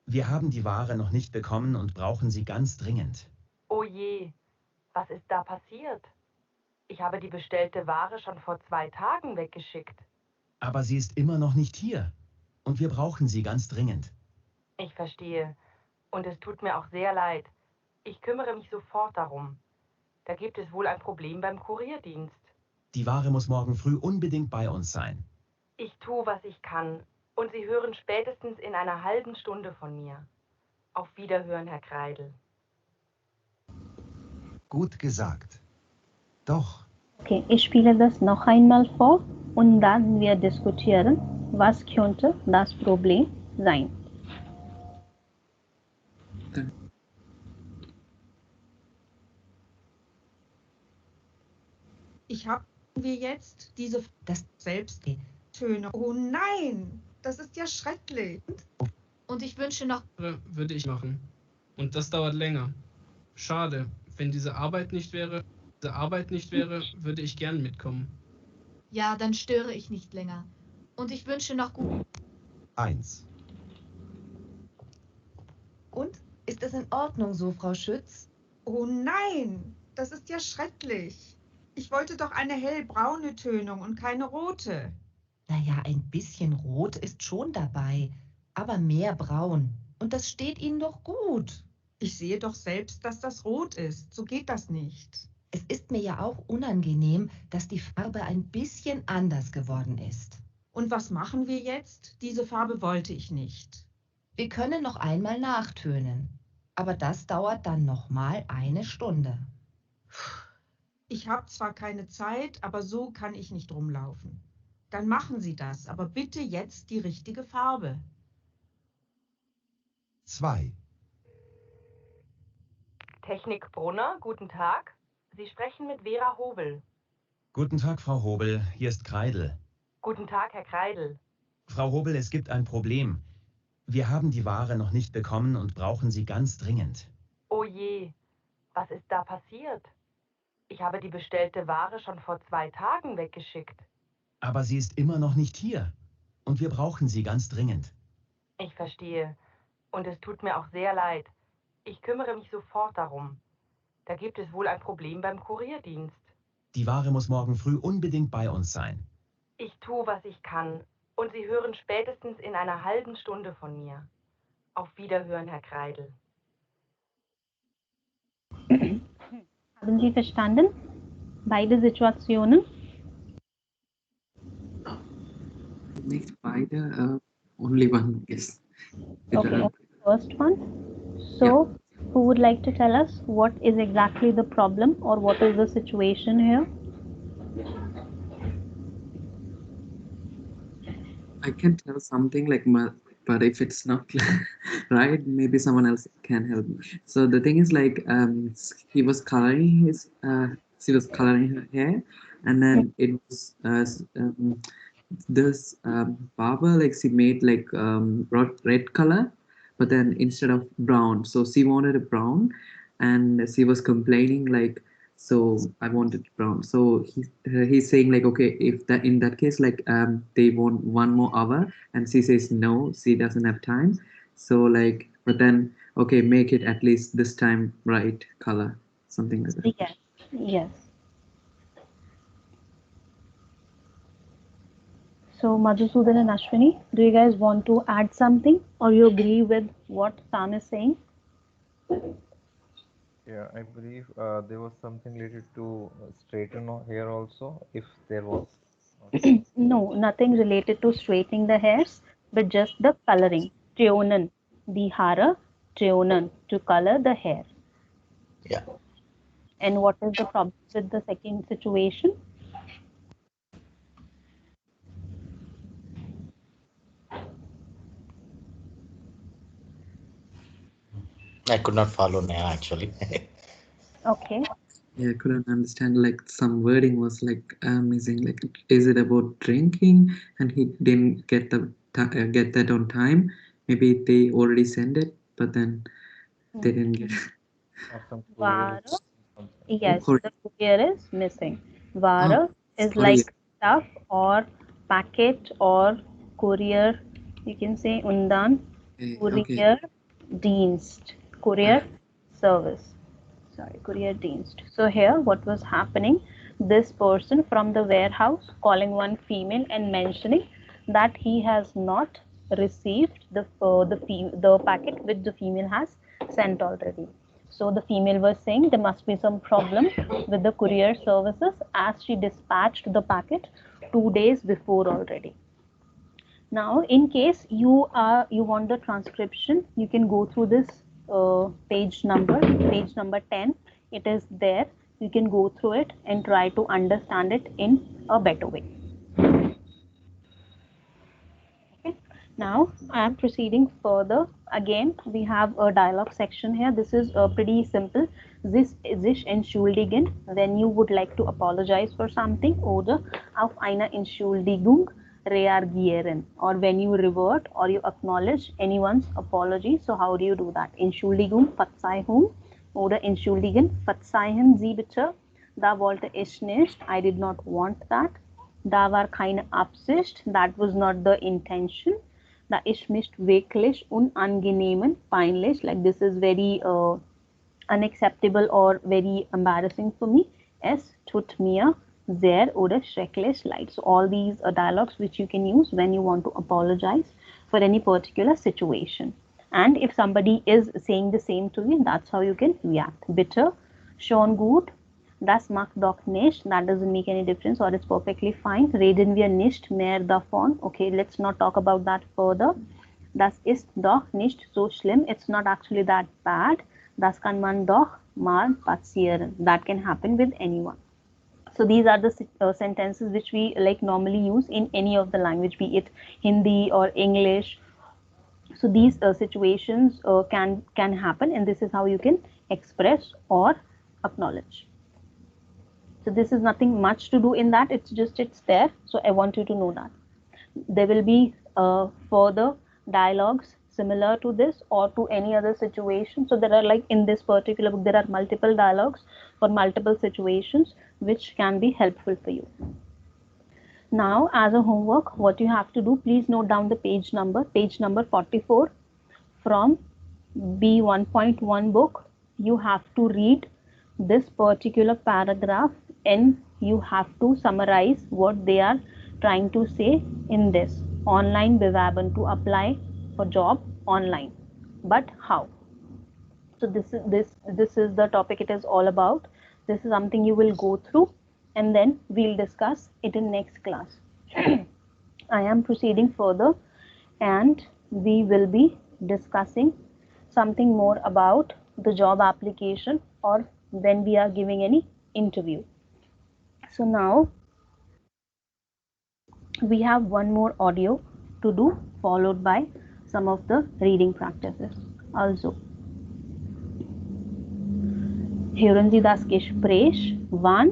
Wir haben die Ware noch nicht bekommen und brauchen sie ganz dringend. Oh je, was ist da passiert? Ich habe die bestellte Ware schon vor 2 Tagen weggeschickt. Aber sie ist immer noch nicht hier. Und wir brauchen sie ganz dringend. Ich verstehe. Und es tut mir auch sehr leid. Ich kümmere mich sofort darum. Da gibt es wohl ein Problem beim Kurierdienst. Die Ware muss morgen früh unbedingt bei uns sein. Ich tue, was ich kann. Und Sie hören spätestens in einer halben Stunde von mir. Auf Wiederhören, Herr Kreidel. Gut gesagt. Doch. Okay, ich spiele das noch einmal vor und dann wir diskutieren, was könnte das Problem sein. Ich habe wir jetzt diese Das selbst Töne. Oh nein, das ist ja schrecklich. Und ich wünsche noch. Würde ich machen. Und das dauert länger. Schade. Wenn diese Arbeit nicht wäre, würde ich gern mitkommen. Ja, dann störe ich nicht länger. Und ich wünsche noch gut. 1. Und? Ist das in Ordnung so, Frau Schütz? Oh nein, das ist ja schrecklich. Ich wollte doch eine hellbraune Tönung und keine rote. Naja, ein bisschen rot ist schon dabei, aber mehr braun. Und das steht Ihnen doch gut. Ich sehe doch selbst, dass das rot ist. So geht das nicht. Es ist mir ja auch unangenehm, dass die Farbe ein bisschen anders geworden ist. Und was machen wir jetzt? Diese Farbe wollte ich nicht. Wir können noch einmal nachtönen. Aber das dauert dann noch mal eine Stunde. Ich habe zwar keine Zeit, aber so kann ich nicht rumlaufen. Dann machen Sie das, aber bitte jetzt die richtige Farbe. 2. Technik Brunner, guten Tag. Sie sprechen mit Vera Hobel. Guten Tag, Frau Hobel. Hier ist Kreidel. Guten Tag, Herr Kreidel. Frau Hobel, es gibt ein Problem. Wir haben die Ware noch nicht bekommen und brauchen sie ganz dringend. Oh je, was ist da passiert? Ich habe die bestellte Ware schon vor 2 Tagen weggeschickt. Aber sie ist immer noch nicht hier. Und wir brauchen sie ganz dringend. Ich verstehe. Und es tut mir auch sehr leid. Ich kümmere mich sofort darum. Da gibt es wohl ein Problem beim Kurierdienst. Die Ware muss morgen früh unbedingt bei uns sein. Ich tue, was ich kann. Und Sie hören spätestens in einer halben Stunde von mir. Auf Wiederhören, Herr Kreidel. Haben Sie verstanden? Beide Situationen? Next beide, only one, yes. Okay, first one. So, who would like to tell us what is exactly the problem or what is the situation here? I can tell something like but if it's not right, maybe someone else can help me. So the thing is like he was coloring his she was coloring her hair, and then it was this barber, like she made like red color, but then instead of brown, so she wanted a brown, and she was complaining like, so I wanted brown. So he's saying like, okay, if that in that case like they want 1 more hour, and she says no, she doesn't have time. So like, but then okay, make it at least this time right color, something like that. Yes, yes. So Madhusudan and Ashwini, do you guys want to add something, or you agree with what Sam is saying? Yeah, I believe there was something related to straighten hair also, if there was. No, nothing related to straightening the hairs, but just the coloring. Treonan, the hara, treonan, to color the hair. Yeah. And what is the problem with the second situation? I could not follow now actually. Okay. Yeah, I couldn't understand, like some wording was like missing. Like, is it about drinking and he didn't get get that on time? Maybe they already sent it, but then they didn't get it. Vara, yes, Courier. the courier is missing. Vara is courier. like stuff or packet or courier. You can say undan, courier dienst, courier service. Sorry, courier dienst. So here, what was happening? This person from the warehouse calling one female and mentioning that he has not received the packet which the female has sent already. So the female was saying there must be some problem with the courier services as she dispatched the packet 2 days before already. Now, in case you want the transcription, you can go through this page number 10. It is there. You can go through it and try to understand it in a better way. Okay. Now, I am proceeding further. Again, we have a dialogue section here. This is pretty simple. Sich entschuldigen, when you would like to apologize for something, oder auf eine Entschuldigung reagieren, or when you revert or you acknowledge anyone's apology. So how do you do that? Entschuldigung, Verzeihung, oder entschuldigen, verzeihen Sie bitte, da wollte ich nicht, I did not want that, da war keine Absicht, that was not the intention, da ist mich wirklich unangenehm, peinlich, like this is very unacceptable or very embarrassing for me. Es tut mir sehr oder schrecklich leid. So all these are dialogues which you can use when you want to apologize for any particular situation. And if somebody is saying the same to you, that's how you can react. Bitte, schon gut, das macht doch nicht, that doesn't make any difference, or it's perfectly fine. Reden wir nicht mehr davon. Okay, let's not talk about that further. Das ist doch nicht so schlimm. It's not actually that bad. Das kann man doch mal passieren. That can happen with anyone. So these are the sentences which we like normally use in any of the language, be it Hindi or English. So these situations can happen, and this is how you can express or acknowledge. So this is nothing much to do in that. It's there. So I want you to know that there will be further dialogues similar to this or to any other situation. So there are, like in this particular book, there are multiple dialogues for multiple situations which can be helpful for you. Now, as a homework, what you have to do, please note down the page number 44 from B1.1 book. You have to read this particular paragraph and you have to summarize what they are trying to say in this. Online bewerben, to apply for job online. But how? So this is the topic it is all about. This is something you will go through and then we'll discuss it in next class. I am proceeding further and we will be discussing something more about the job application or when we are giving any interview. So now we have one more audio to do, followed by some of the reading practices. Also, hören Sie das Gespräch, wann,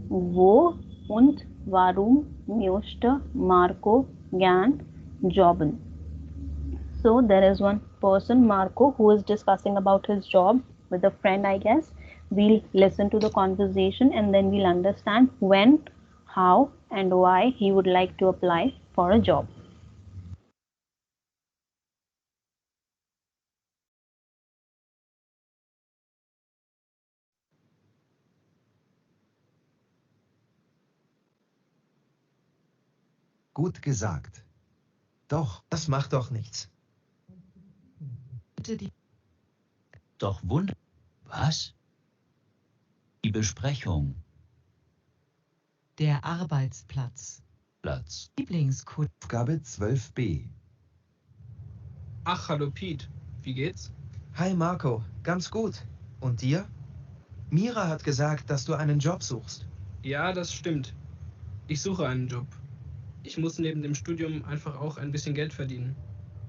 wo und warum möchte Marco gern jobben. So there is one person, Marco, who is discussing about his job with a friend, I guess. We'll listen to the conversation and then we'll understand when, how and why he would like to apply for a job. Gut gesagt. Doch. Das macht doch nichts. Doch Wunder. Was? Die Besprechung. Der Arbeitsplatz. Platz. Lieblingskunde. Aufgabe 12b. Ach, hallo Pete. Wie geht's? Hi Marco, ganz gut. Und dir? Mira hat gesagt, dass du einen Job suchst. Ja, das stimmt. Ich suche einen Job. Ich muss neben dem Studium einfach auch ein bisschen Geld verdienen.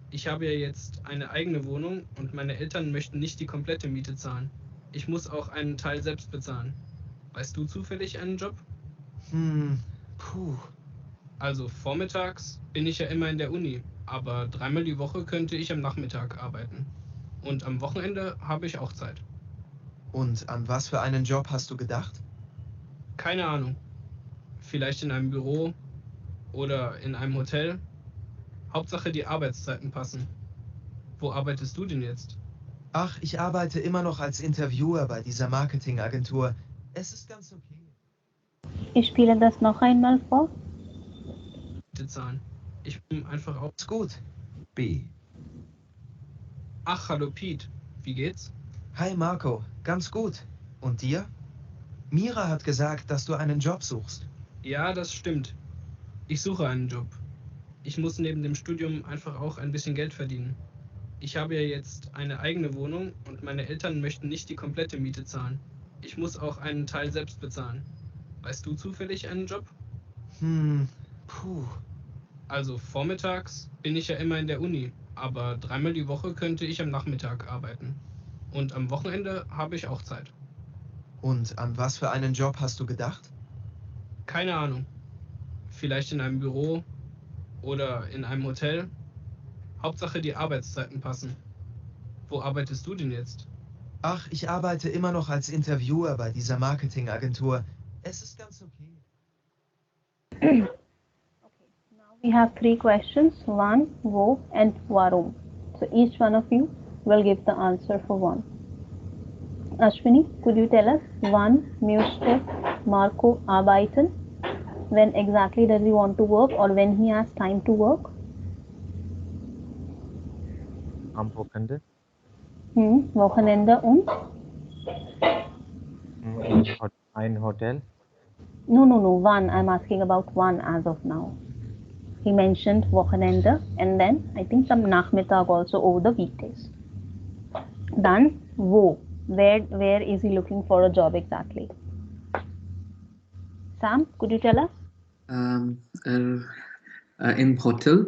Ich habe ja jetzt eine eigene Wohnung und meine Eltern möchten nicht die komplette Miete zahlen. Ich muss auch einen Teil selbst bezahlen. Weißt du zufällig einen Job? Puh. Also vormittags bin ich ja immer in der Uni, aber 3-mal die Woche könnte ich am Nachmittag arbeiten. Und am Wochenende habe ich auch Zeit. Und an was für einen Job hast du gedacht? Keine Ahnung. Vielleicht in einem Büro oder in einem Hotel. Hauptsache die Arbeitszeiten passen. Wo arbeitest du denn jetzt? Ach, ich arbeite immer noch als Interviewer bei dieser Marketingagentur. Es ist ganz okay. Ich spiele das noch einmal vor. Zahlen. Ich bin einfach auch. Ist gut. B. Ach, hallo Pete. Wie geht's? Hi Marco, ganz gut. Und dir? Mira hat gesagt, dass du einen Job suchst. Ja, das stimmt. Ich suche einen Job. Ich muss neben dem Studium einfach auch ein bisschen Geld verdienen. Ich habe ja jetzt eine eigene Wohnung und meine Eltern möchten nicht die komplette Miete zahlen. Ich muss auch einen Teil selbst bezahlen. Weißt du zufällig einen Job? Puh. Also vormittags bin ich ja immer in der Uni, aber 3-mal die Woche könnte ich am Nachmittag arbeiten. Und am Wochenende habe ich auch Zeit. Und an was für einen Job hast du gedacht? Keine Ahnung. Vielleicht in einem Büro oder in einem Hotel. Hauptsache die Arbeitszeiten passen. Wo arbeitest du denn jetzt? Ach, ich arbeite immer noch als Interviewer bei dieser Marketingagentur. Es ist ganz okay. Okay, now we have 3 questions, wann, wo and warum. So each one of you will give the answer for one. Ashwini, could you tell us wann möchte Marco arbeiten? When exactly does he want to work or when he has time to work? Am Wochenende. Wochenende und? Ein Hotel. No, one. I'm asking about one as of now. He mentioned Wochenende and then I think some Nachmittag also over the weekdays. Dann wo? Where is he looking for a job exactly? Sam, could you tell us? In hotel.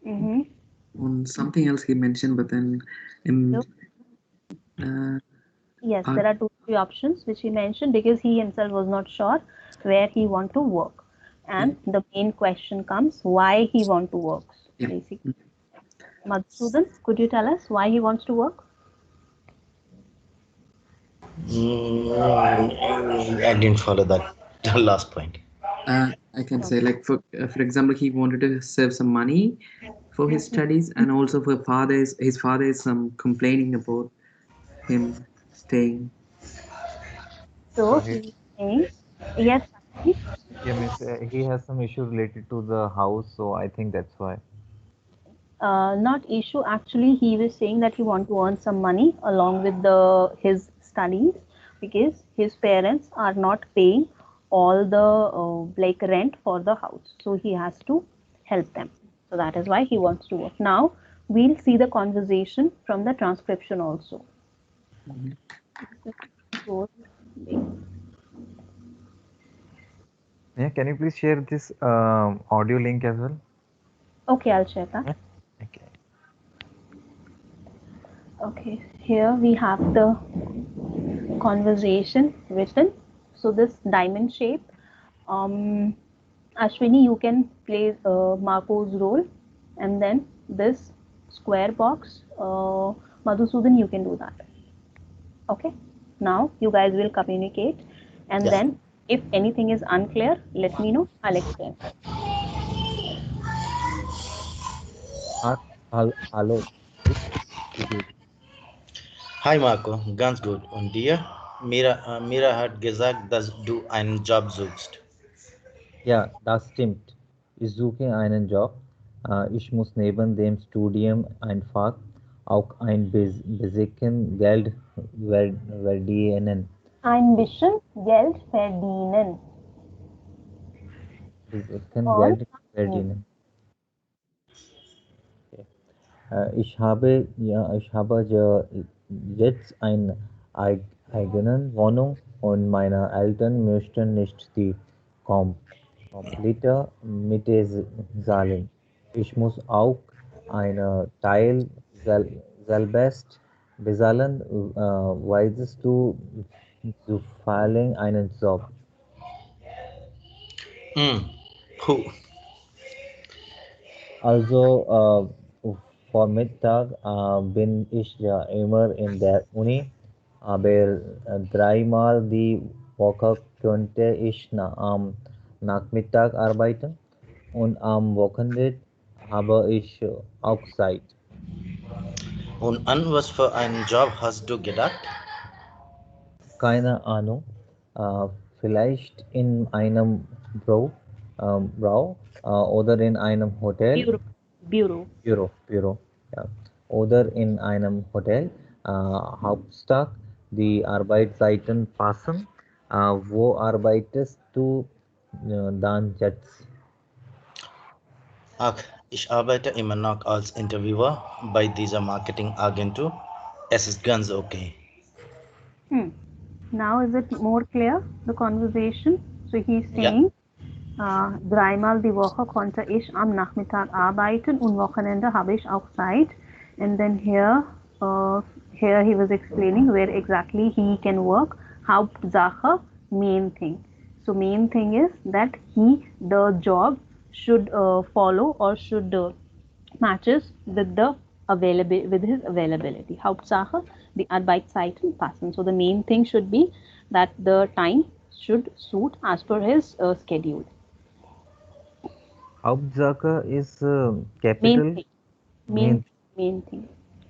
And something else he mentioned, but then in yes, there are 2-3 options which he mentioned because he himself was not sure where he want to work, and the main question comes why he want to work. Basically, Madhusudan, could you tell us why he wants to work? I didn't follow that last point. I can say, like, for example, he wanted to save some money for his studies, and also for his father is complaining about him staying. So he, he's saying, yes, Sakshi? yeah, means he has some issue related to the house, so I think that's why. Not issue. Actually, he was saying that he want to earn some money along with his studies because his parents are not paying all the like rent for the house. So he has to help them. So that is why he wants to work. Now we'll see the conversation from the transcription also. So, Yeah, can you please share this audio link as well? okay, I'll share that. Okay. Okay, here we have the conversation written. So this diamond shape, Ashwini, you can play Marco's role, and then this square box, Madhusudan, you can do that. Okay, now you guys will communicate, and Yeah. then if anything is unclear, let me know. I'll explain. Hallo. Hi Marco, ganz gut. Und dir? Mira hat gesagt, dass du einen Job suchst. Ja, das stimmt. Ich suche einen Job. Ich muss neben dem Studium einfach auch ein bisschen Geld verdienen. Ein bisschen Geld verdienen. Bisschen Geld verdienen. Ich habe jetzt eine eigene Wohnung und meine Eltern möchten nicht die komplette Miete zahlen. Ich muss auch einen Teil selbst bezahlen. Weißt du zufällig einen Job? Who? Also Vormittag bin ich ja immer in der Uni, aber dreimal die Woche könnte ich am Nachmittag arbeiten und am Wochenende habe ich auch Zeit. Und an was für einen Job hast du gedacht? Keine Ahnung, vielleicht in einem Brau oder in einem Hotel. Büro, ja. Oder in einem Hotel. Hauptsache, die Arbeitszeiten passen. Wo arbeitest du dann jetzt? Ach, ich arbeite immer noch als Interviewer bei dieser Marketingagentur. Es ist ganz okay. Now is it more clear, the conversation? So he's saying, dreimal die Woche konnte ich am Nachmittag arbeiten und Wochenende habe ich auch Zeit. And then here he was explaining where exactly he can work. Hauptsache, main thing. So main thing is that the job should follow or should matches with his availability. Hauptsache, die Arbeitszeiten passen. So the main thing should be that the time should suit as per his schedule. Hauptsache is capital. Main thing.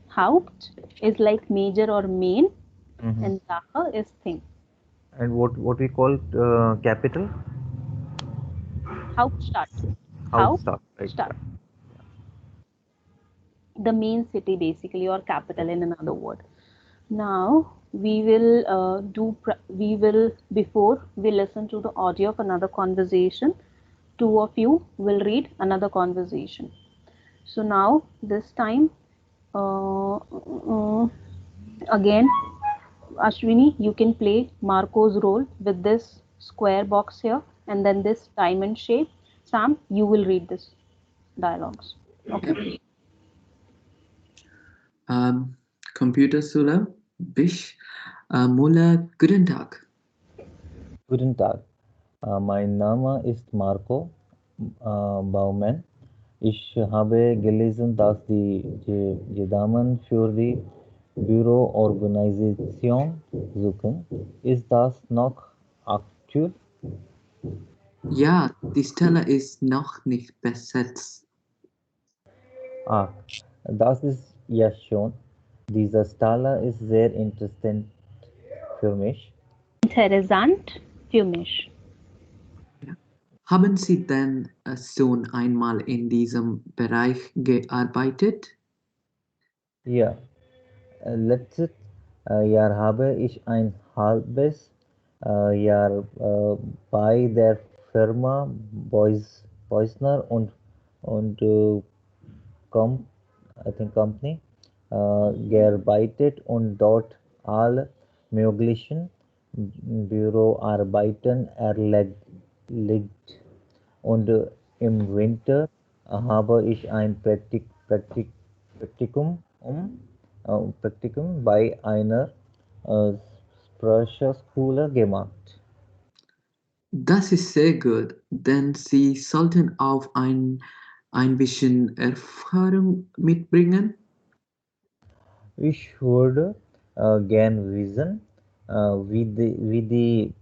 Haupt is like major or main, and Sache is thing. And what we call capital? Hauptstadt. Hauptstadt, right? Stadt. The main city basically, or capital in another word. Now we will before we listen to the audio of another conversation, two of you will read another conversation. So now this time again, Ashwini, you can play Marco's role with this square box here and then this diamond shape. Sam, you will read this dialogues. Okay. Computer Sula, Bish, Mola, guten Tag. Guten Tag. Mein Name ist Marco Baumann. Ich habe gelesen, dass die Damen für die Büroorganisation suchen. Ist das noch aktuell? Ja, die Stelle ist noch nicht besetzt. Das ist ja schon. Dieser Stelle ist sehr interessant für mich. Interessant für mich. Haben Sie denn schon einmal in diesem Bereich gearbeitet? Ja, letztes Jahr habe ich ein halbes Jahr bei der Firma Beusner und Company gearbeitet und dort alle möglichen Büroarbeiten erledigt. Und im Winter habe ich ein Praktikum bei einer Sprachschule gemacht. Das ist sehr gut, denn Sie sollten auch ein bisschen Erfahrung mitbringen. Ich würde gern wissen, wie die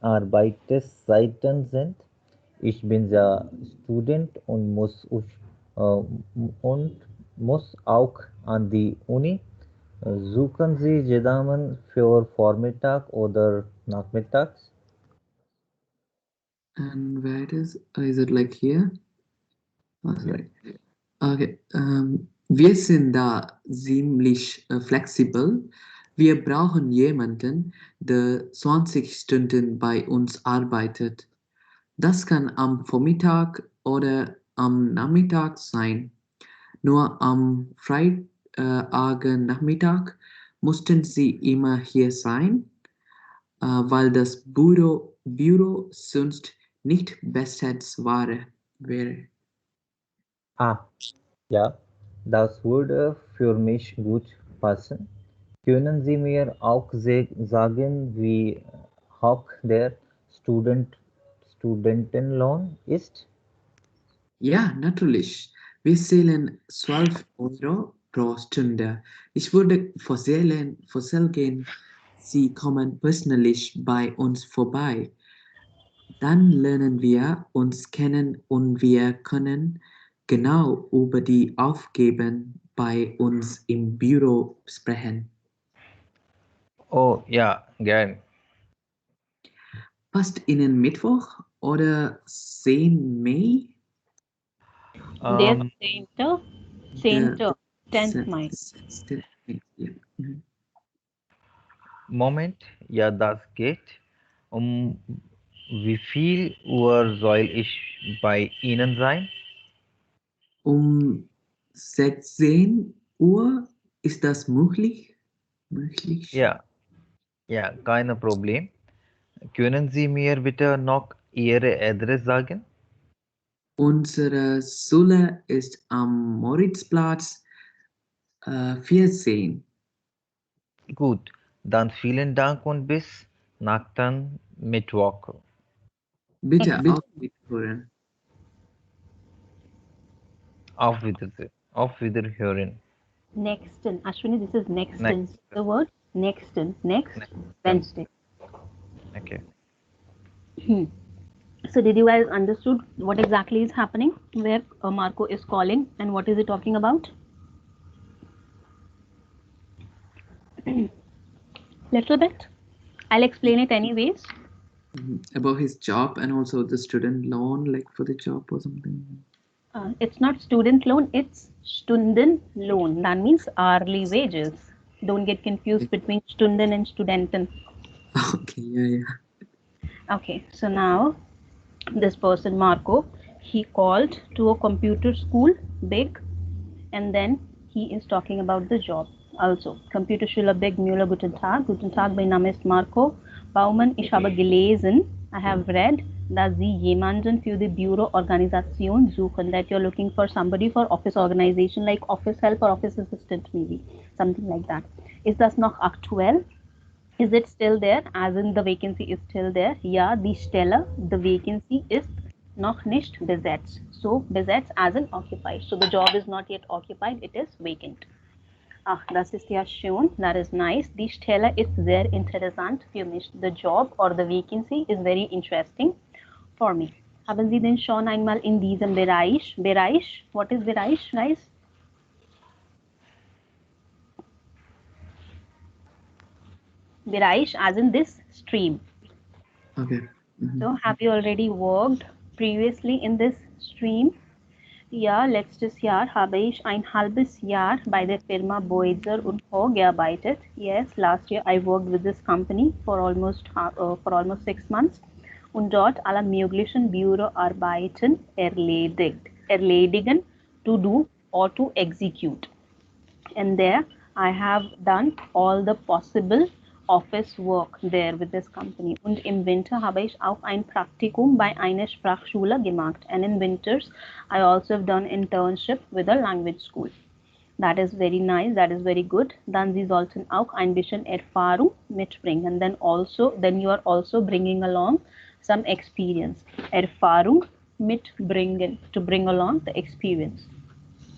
Arbeitszeiten sind. Ich bin ja Student und muss auch an die Uni. Suchen Sie jemanden für Vormittag oder Nachmittags? And where is it like here? Oh, sorry. Okay, wir sind da ziemlich flexibel. Wir brauchen jemanden, der 20 Stunden bei uns arbeitet. Das kann am Vormittag oder am Nachmittag sein. Nur am Freitagnachmittag mussten Sie immer hier sein, weil das Büro sonst nicht besetzt wäre. Ja, das würde für mich gut passen. Können Sie mir auch sagen, wie hoch der Studentenlohn ist? Ja, natürlich. Wir zählen 12 Euro pro Stunde. Ich würde vorschlagen, Sie kommen persönlich bei uns vorbei. Dann lernen wir uns kennen und wir können genau über die Aufgaben bei uns im Büro sprechen. Oh ja, gern. Passt Ihnen Mittwoch oder 10. Mai? Der 10th Mai. Ja. Mhm. Moment, ja, das geht. Um wie viel Uhr soll ich bei Ihnen sein? Um 16 Uhr ist das möglich? Ja, ja, kein Problem. Können Sie mir bitte noch Ihre Adresse sagen? Unsere Schule ist am Moritzplatz 14. Gut, dann vielen Dank und bis nächsten Mittwoch. Bitte auch mithören. Auf Wiedersehen. Auf Wiederhören. Nexten. Ashwini, this is nexten. Next. The word nexten. Next Wednesday. Okay. So did you guys understood what exactly is happening, where Marco is calling and what is he talking about? Little bit. I'll explain it anyways. About his job and also the student loan, like for the job or something. It's not student loan, it's Stunden loan. That means hourly wages. Don't get confused between Stunden and Studenten. Okay, yeah. Okay, so now this person, Marco, he called to a computer school, big, and then he is talking about the job. Also, Computerschule Big Müller, guten Tag. Guten Tag, mein Name ist Marco Baumann. Ich habe gelesen, I have read, dass Sie jemanden für die Büroorganisation suchen, that you're looking for somebody for office organization, like office help or office assistant maybe, something like that. Ist das noch aktuell? Is it still there? As in the vacancy is still there? Ja, die Stelle, the vacancy ist noch nicht besetzt. So besetzt as in occupied. So the job is not yet occupied, it is vacant. Ach, das ist ja schön. That is nice. Die Stelle ist sehr interessant für mich. The job or the vacancy is very interesting for me. Haben Sie denn schon einmal in diesem Bereich, what is Bereich, guys? Bereich as in this stream. Okay. So have you already worked previously in this stream? Ja, letztes Jahr habe ich ein halbes Jahr bei der Firma Boitzer und Ho gearbeitet. Yes, last year I worked with this company for almost 6 months und dort alle möglichen Büroarbeiten erledigen, to do or to execute. And there I have done all the possible office work there with this company. Und im Winter habe ich auch ein Praktikum bei einer Sprachschule gemacht. And in winters, I also have done internship with a language school. That is very nice. That is very good. Dann Sie sollten auch ein bisschen Erfahrung mitbringen. Then you are also bringing along some experience. Erfahrung mitbringen, to bring along the experience.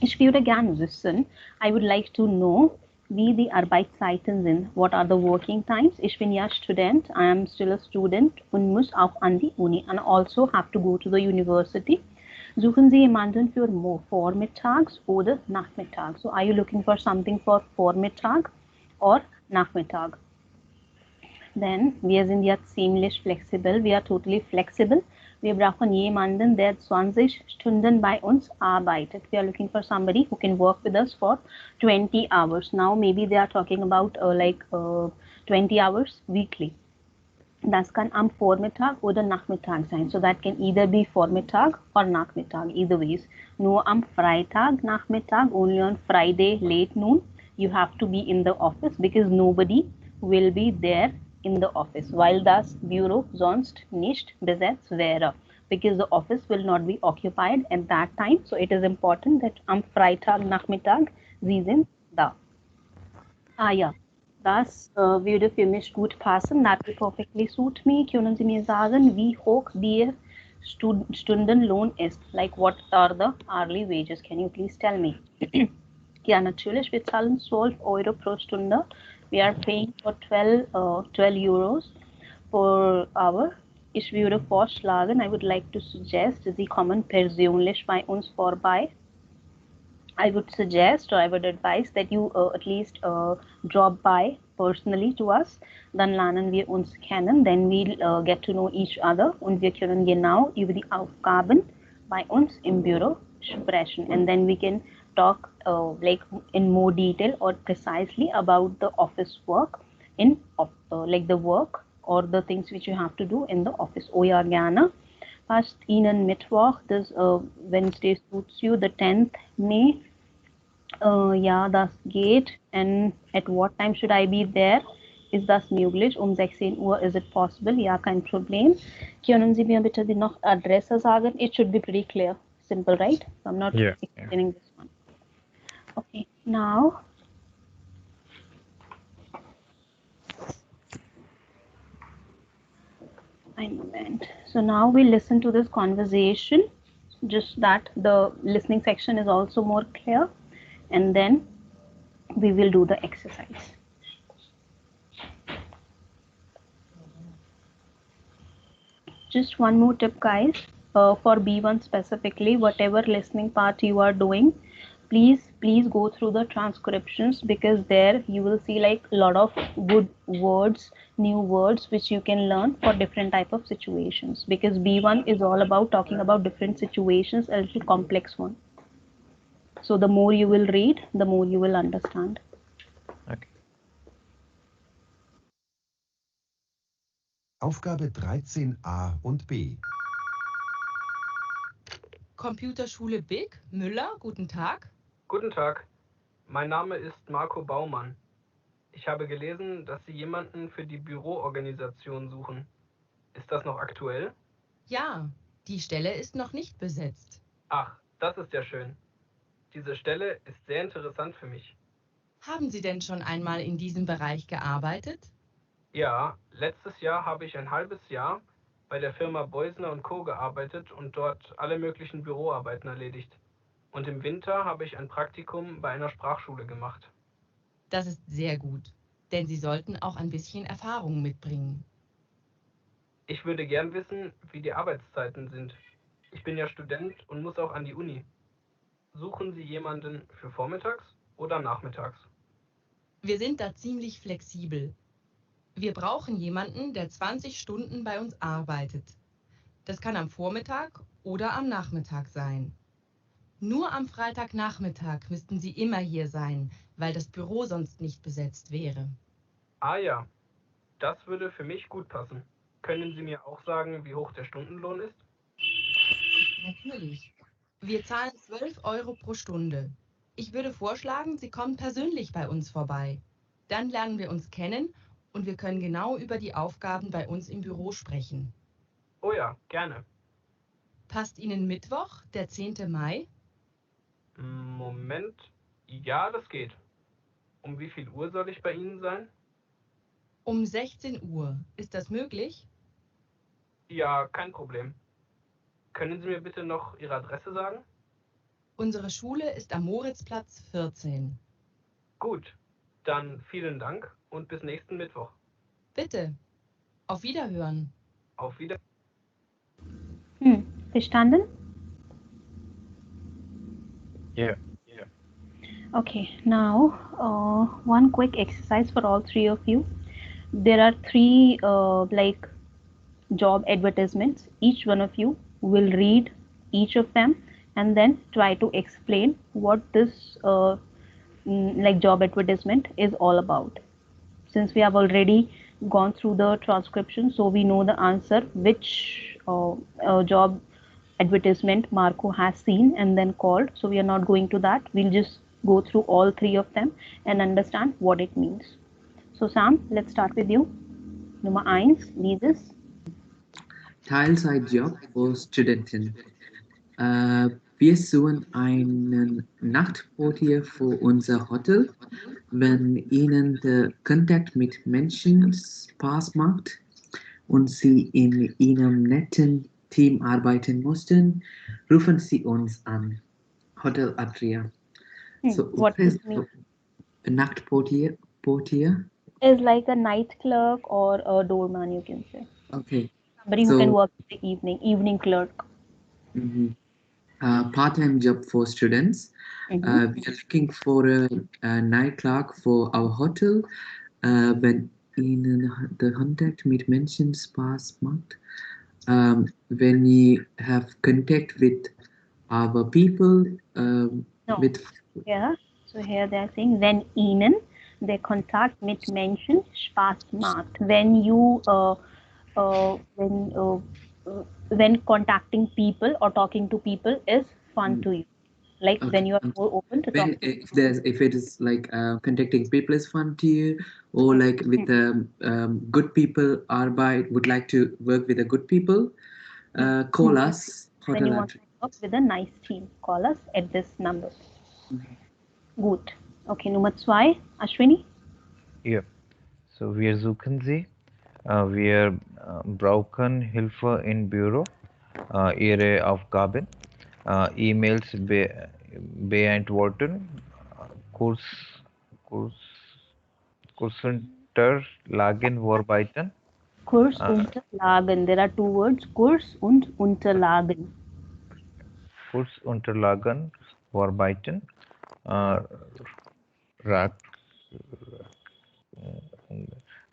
Ich würde gerne wissen, I would like to know, wie die Arbeitszeiten sind. What are the working times? Ich bin ja Student, I am still a student und muss auch an die Uni and also have to go to the university. Suchen Sie jemanden für vormittags oder Nachmittag? So are you looking for something for Vormittag or Nachmittag? Then, wir sind ja ziemlich flexibel, we are totally flexible. Wir brauchen jemanden, der 20 Stunden bei uns arbeitet. We are looking for somebody who can work with us for 20 hours. Now maybe they are talking about 20 hours weekly. Das kann am Vormittag oder Nachmittag sein. So that can either be Vormittag or Nachmittag, either ways. Nur am Freitag Nachmittag, only on Friday late noon, you have to be in the office because nobody will be there in the office, while das Büro sonst nicht besetzt wäre, because the office will not be occupied at that time. So it is important that am Freitag Nachmittag Sie sind da. Ja, das würde für mich gut passen. That will perfectly suit me. Können Sie mir sagen, wie hoch der Stundenlohn ist? Like what are the hourly wages? Can you please tell me? Ja, natürlich, wir zahlen 12 Euro pro Stunde. We are paying for 12 Euros per hour. Ich würde vorschlagen, I would like to suggest, Sie kommen persönlich bei uns vorbei. I would suggest or I would advise that you at least drop by personally to us. Dann lernen wir uns kennen, then we'll get to know each other und wir können genau über die Aufgaben bei uns im Büro sprechen. And then we can talk like in more detail or precisely about the office work like the work or the things which you have to do in the office. Oh ja, gerne. Passt Ihnen Mittwoch, this Wednesday suits you, the 10th May? Ja, das geht. And at what time should I be there? Ist das möglich? 16 Uhr, is it possible? Ja, kein Problem. Können Sie mir bitte die noch Adresse sagen? It should be pretty clear. Simple, right? So I'm not explaining this one. Okay, now one moment. So now we listen to this conversation, just that the listening section is also more clear, and then we will do the exercise. Just one more tip, guys, for B1 specifically, whatever listening part you are doing, please go through the transcriptions, because there you will see like a lot of good words, new words which you can learn for different type of situations, because B1 is all about talking about different situations, a little complex one. So the more you will read, the more you will understand. Okay. Aufgabe 13a und B. Computerschule Big, Müller, guten Tag. Guten Tag, mein Name ist Marco Baumann. Ich habe gelesen, dass Sie jemanden für die Büroorganisation suchen. Ist das noch aktuell? Ja, die Stelle ist noch nicht besetzt. Ach, das ist ja schön. Diese Stelle ist sehr interessant für mich. Haben Sie denn schon einmal in diesem Bereich gearbeitet? Ja, letztes Jahr habe ich ein halbes Jahr bei der Firma Beusner & Co. gearbeitet und dort alle möglichen Büroarbeiten erledigt. Und im Winter habe ich ein Praktikum bei einer Sprachschule gemacht. Das ist sehr gut, denn Sie sollten auch ein bisschen Erfahrung mitbringen. Ich würde gern wissen, wie die Arbeitszeiten sind. Ich bin ja Student und muss auch an die Uni. Suchen Sie jemanden für vormittags oder nachmittags? Wir sind da ziemlich flexibel. Wir brauchen jemanden, der 20 Stunden bei uns arbeitet. Das kann am Vormittag oder am Nachmittag sein. Nur am Freitagnachmittag müssten Sie immer hier sein, weil das Büro sonst nicht besetzt wäre. Ah ja, das würde für mich gut passen. Können Sie mir auch sagen, wie hoch der Stundenlohn ist? Natürlich. Wir zahlen 12 Euro pro Stunde. Ich würde vorschlagen, Sie kommen persönlich bei uns vorbei. Dann lernen wir uns kennen und wir können genau über die Aufgaben bei uns im Büro sprechen. Oh ja, gerne. Passt Ihnen Mittwoch, der 10. Mai? Moment. Ja, das geht. Um wie viel Uhr soll ich bei Ihnen sein? Um 16 Uhr. Ist das möglich? Ja, kein Problem. Können Sie mir bitte noch Ihre Adresse sagen? Unsere Schule ist am Moritzplatz 14. Gut, dann vielen Dank und bis nächsten Mittwoch. Bitte. Auf Wiederhören. Auf Wiedersehen. Verstanden? Yeah. Okay, now one quick exercise for all three of you. There are three like job advertisements. Each one of you will read each of them and then try to explain what this like job advertisement is all about. Since we have already gone through the transcription, so we know the answer which job advertisement Marco has seen and then called. So we are not going to that. We'll just go through all three of them and understand what it means. So Sam, let's start with you. Nummer 1, dieses. Teilzeitjob für Studenten. Wir suchen einen Nachtportier für unser Hotel. Wenn Ihnen der Kontakt mit Menschen Spaß macht und Sie in Ihrem netten Team arbeiten mussten, rufen Sie uns an. Hotel Atria. So What does it mean? A Nachtportier Is like a night clerk or a doorman, you can say. Okay. Somebody who can work in the evening clerk. Part-time job for students. We are looking for a night clerk for our hotel. Wenn Ihnen der Kontakt mit Menschen Spaß macht, when you have contact with our people, Yeah. So here they are saying, wenn Ihnen der Kontakt mit Menschen Spaß macht. When you when contacting people or talking to people is fun to you, like when you are more open to talk. If it is like contacting people is fun to you, or like with good people, would like to work with the good people, call us. When you want to work with a nice team, call us at this number. Gut. Okay, Nummer 2, Ashwini. Yeah. So wir suchen Sie. Wir brauchen Hilfe in Büro. Ihre Aufgaben. E-Mails beantworten. Kursunterlagen vorbereiten. Kursunterlagen. There are two words, Kurs und Unterlagen. Kursunterlagen vorbereiten.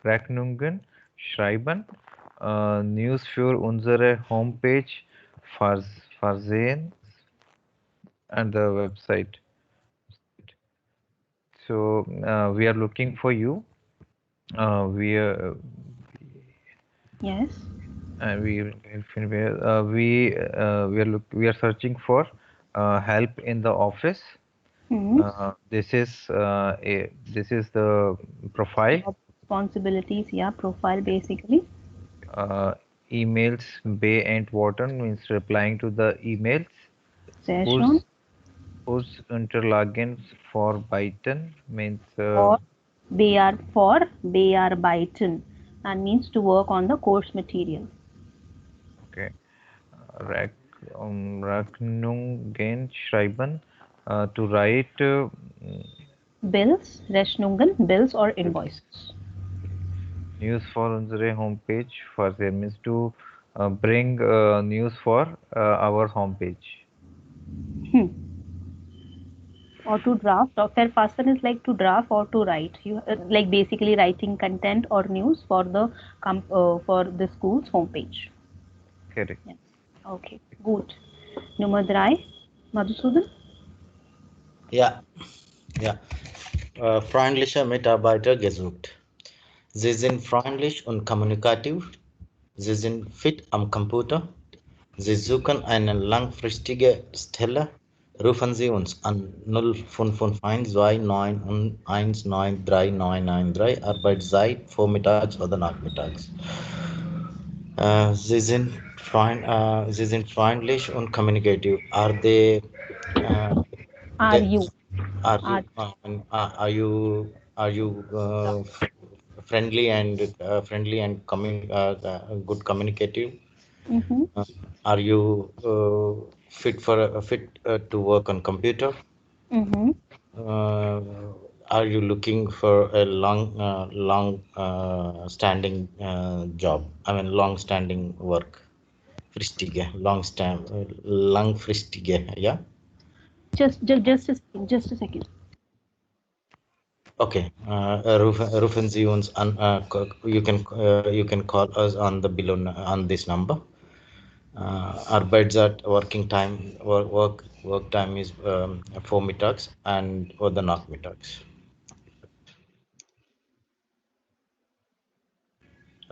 Rechnungen schreiben. News für unsere Homepage versehen and the website. So we are looking for you. Yes. We are searching for help in the office. This is the profile. Responsibilities, yeah, profile basically. Emails beantworten means replying to the emails. Sehr schön. Kursunterlagen vorbereiten means bearbeiten. That means to work on the course material. Okay. Rechnungen schreiben, to write bills, Rechnungen, bills or invoices. News for unsere homepage verser means to bring news for our homepage. Or to draft, or first one is like to draft or to write. You like basically writing content or news for the school's homepage. Correct. Yes. Okay, gut. Nummer 3, Madhusudan. Ja, ja. Freundliche Mitarbeiter gesucht. Sie sind freundlich und kommunikativ. Sie sind fit am Computer. Sie suchen eine langfristige Stelle. Rufen Sie uns an 0551 29 193 Arbeitszeit vormittags oder nachmittags. Sie sind freundlich und communicative. Are they? Are you? Are you friendly and good communicative? Mm-hmm. Are you fit to work on computer? Mm-hmm. Are you looking for a long standing job? I mean, long standing work. Fristige, langfristige, yeah. Just a second. Okay, rufen Sie uns an. You can call us on the below on this number. Arbeitszeit working time work time is vormittags and oder nachmittags.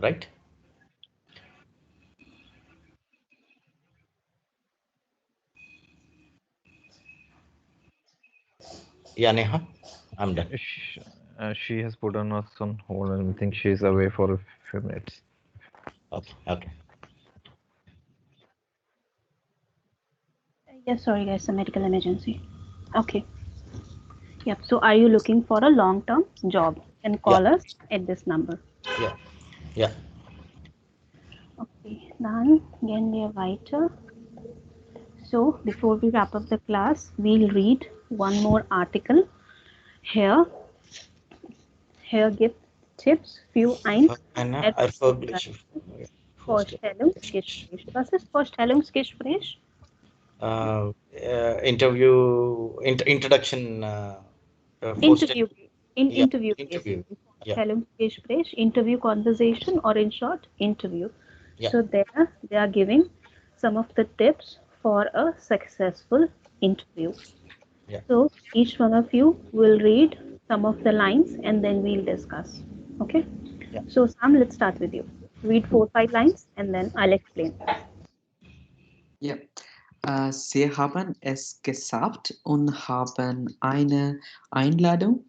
Right? Yeah, Neha, I'm done. She has put on us on hold and I think she's away for a few minutes. Okay. Yes, sorry guys, a medical emergency. Okay. Yep. So are you looking for a long-term job? Then call us at this number. Yeah. Okay, dann gehen wir weiter. So before we wrap up the class, we'll read one more article. Here gibt Tipps für ein Vorstellungsgespräch. Was ist Vorstellungsgespräch? Introduction. Interview. Interview. Vorstellungsgespräch, interview conversation, or in short, interview. Yeah. So there they are giving some of the tips for a successful interview. Yeah. So each one of you will read some of the lines and then we'll discuss. Okay? Yeah. So Sam, let's start with you. Read 4-5 lines and then I'll explain. Ja. Sie haben es geschafft und haben eine Einladung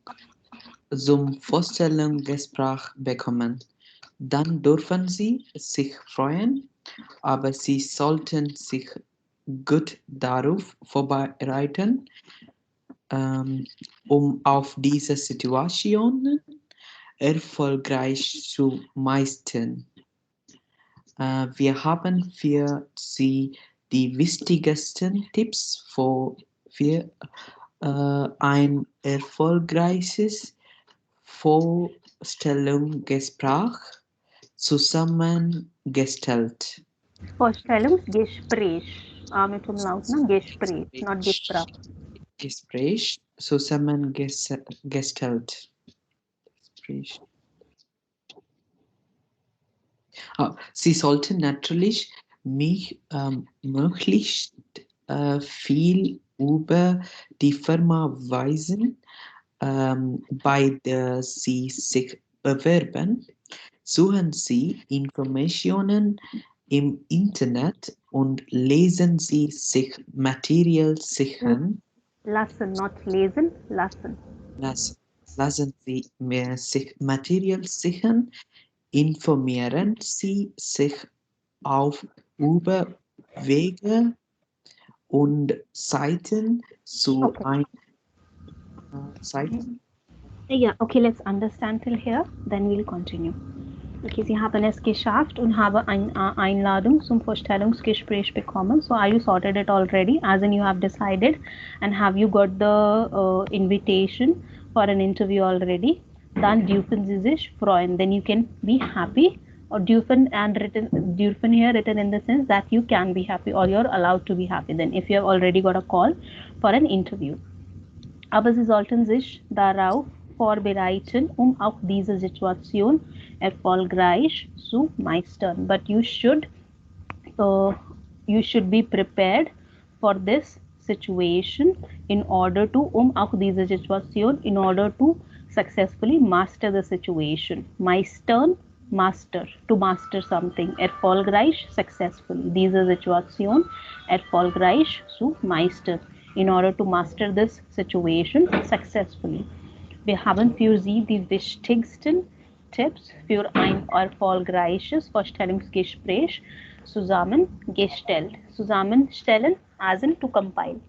zum Vorstellungsgespräch bekommen. Dann dürfen Sie sich freuen, aber Sie sollten sich gut darauf vorbereiten, um auf diese Situation erfolgreich zu meistern. Wir haben für Sie die wichtigsten Tipps für ein erfolgreiches Vorstellungsgespräch zusammengestellt. Vorstellungsgespräch. Mit Umlaut, ne? Gespräch, not Gespräch. Gespräch zusammengestellt. Gespräch. Sie sollten natürlich mich möglichst viel über die Firma wissen, bei der Sie sich bewerben. Suchen Sie Informationen im Internet und lesen Sie sich Material sichern. Lassen, not lesen, lassen. Lassen Sie sich Material sichern. Informieren Sie sich über Wege und Seiten zu Seiten. Yeah, okay, let's understand till here, then we'll continue. Okay, Sie haben es geschafft und haben eine Einladung zum Vorstellungsgespräch bekommen. So are you sorted it already? As in you have decided, and have you got the invitation for an interview already? dann dürfen Sie sich freuen. Then you can be happy, or dürfen here written in the sense that you can be happy or you're allowed to be happy. Then if you have already got a call for an interview. Aber Sie sollten sich darauf vorbereiten, auch diese Situation erfolgreich zu meistern. But you should be prepared for this situation in order to auch diese Situation in order to successfully master the situation. Meistern, master, to master something. Erfolgreich, successfully. Diese Situation erfolgreich zu meistern. In order to master this situation successfully. Wir haben für Sie die wichtigsten Tipps für ein erfolgreiches Vorstellungsgespräch zusammengestellt. Zusammenstellen, as in to compile.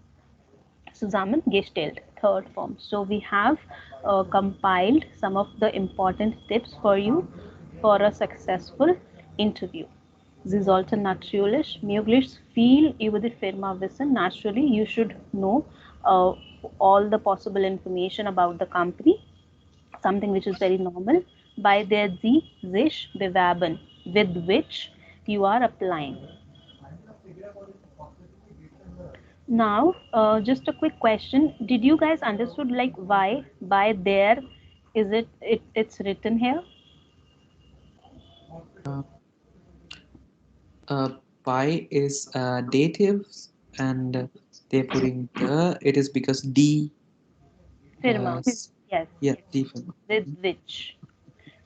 Zusammengestellt, third form. So we have compiled some of the important tips for you for a successful interview. Sie sollten natürlich möglichst viel über die Firma wissen. Naturally, you should know all the possible information about the company, something which is very normal, by der Sie sich bewerben, with which you are applying. Now, just a quick question. Did you guys understood like why by there is it's written here? By is datives, and they're putting it is because D. Firma. Yes. Yeah, D firma. With which.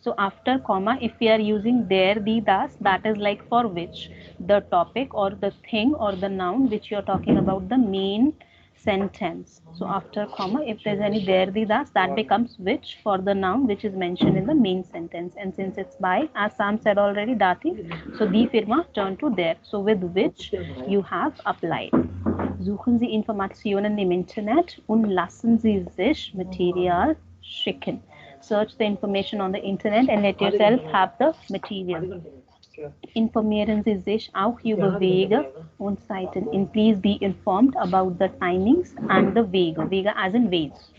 So after comma, if we are using there, the, das, that is like for which, the topic or the thing or the noun which you are talking about, the main sentence. So after comma, if there's any there, the, das, that becomes which for the noun which is mentioned in the main sentence. And since it's by, as Sam said already, dative, so die Firma turn to there. So with which you have applied. Suchen Sie Informationen im Internet und lassen Sie sich Material schicken. Search the information on the internet and let yourself have the material. Informieren Sie sich auch über Wege und Zeiten. And please be informed about the timings and the Wege. Wege as in ways.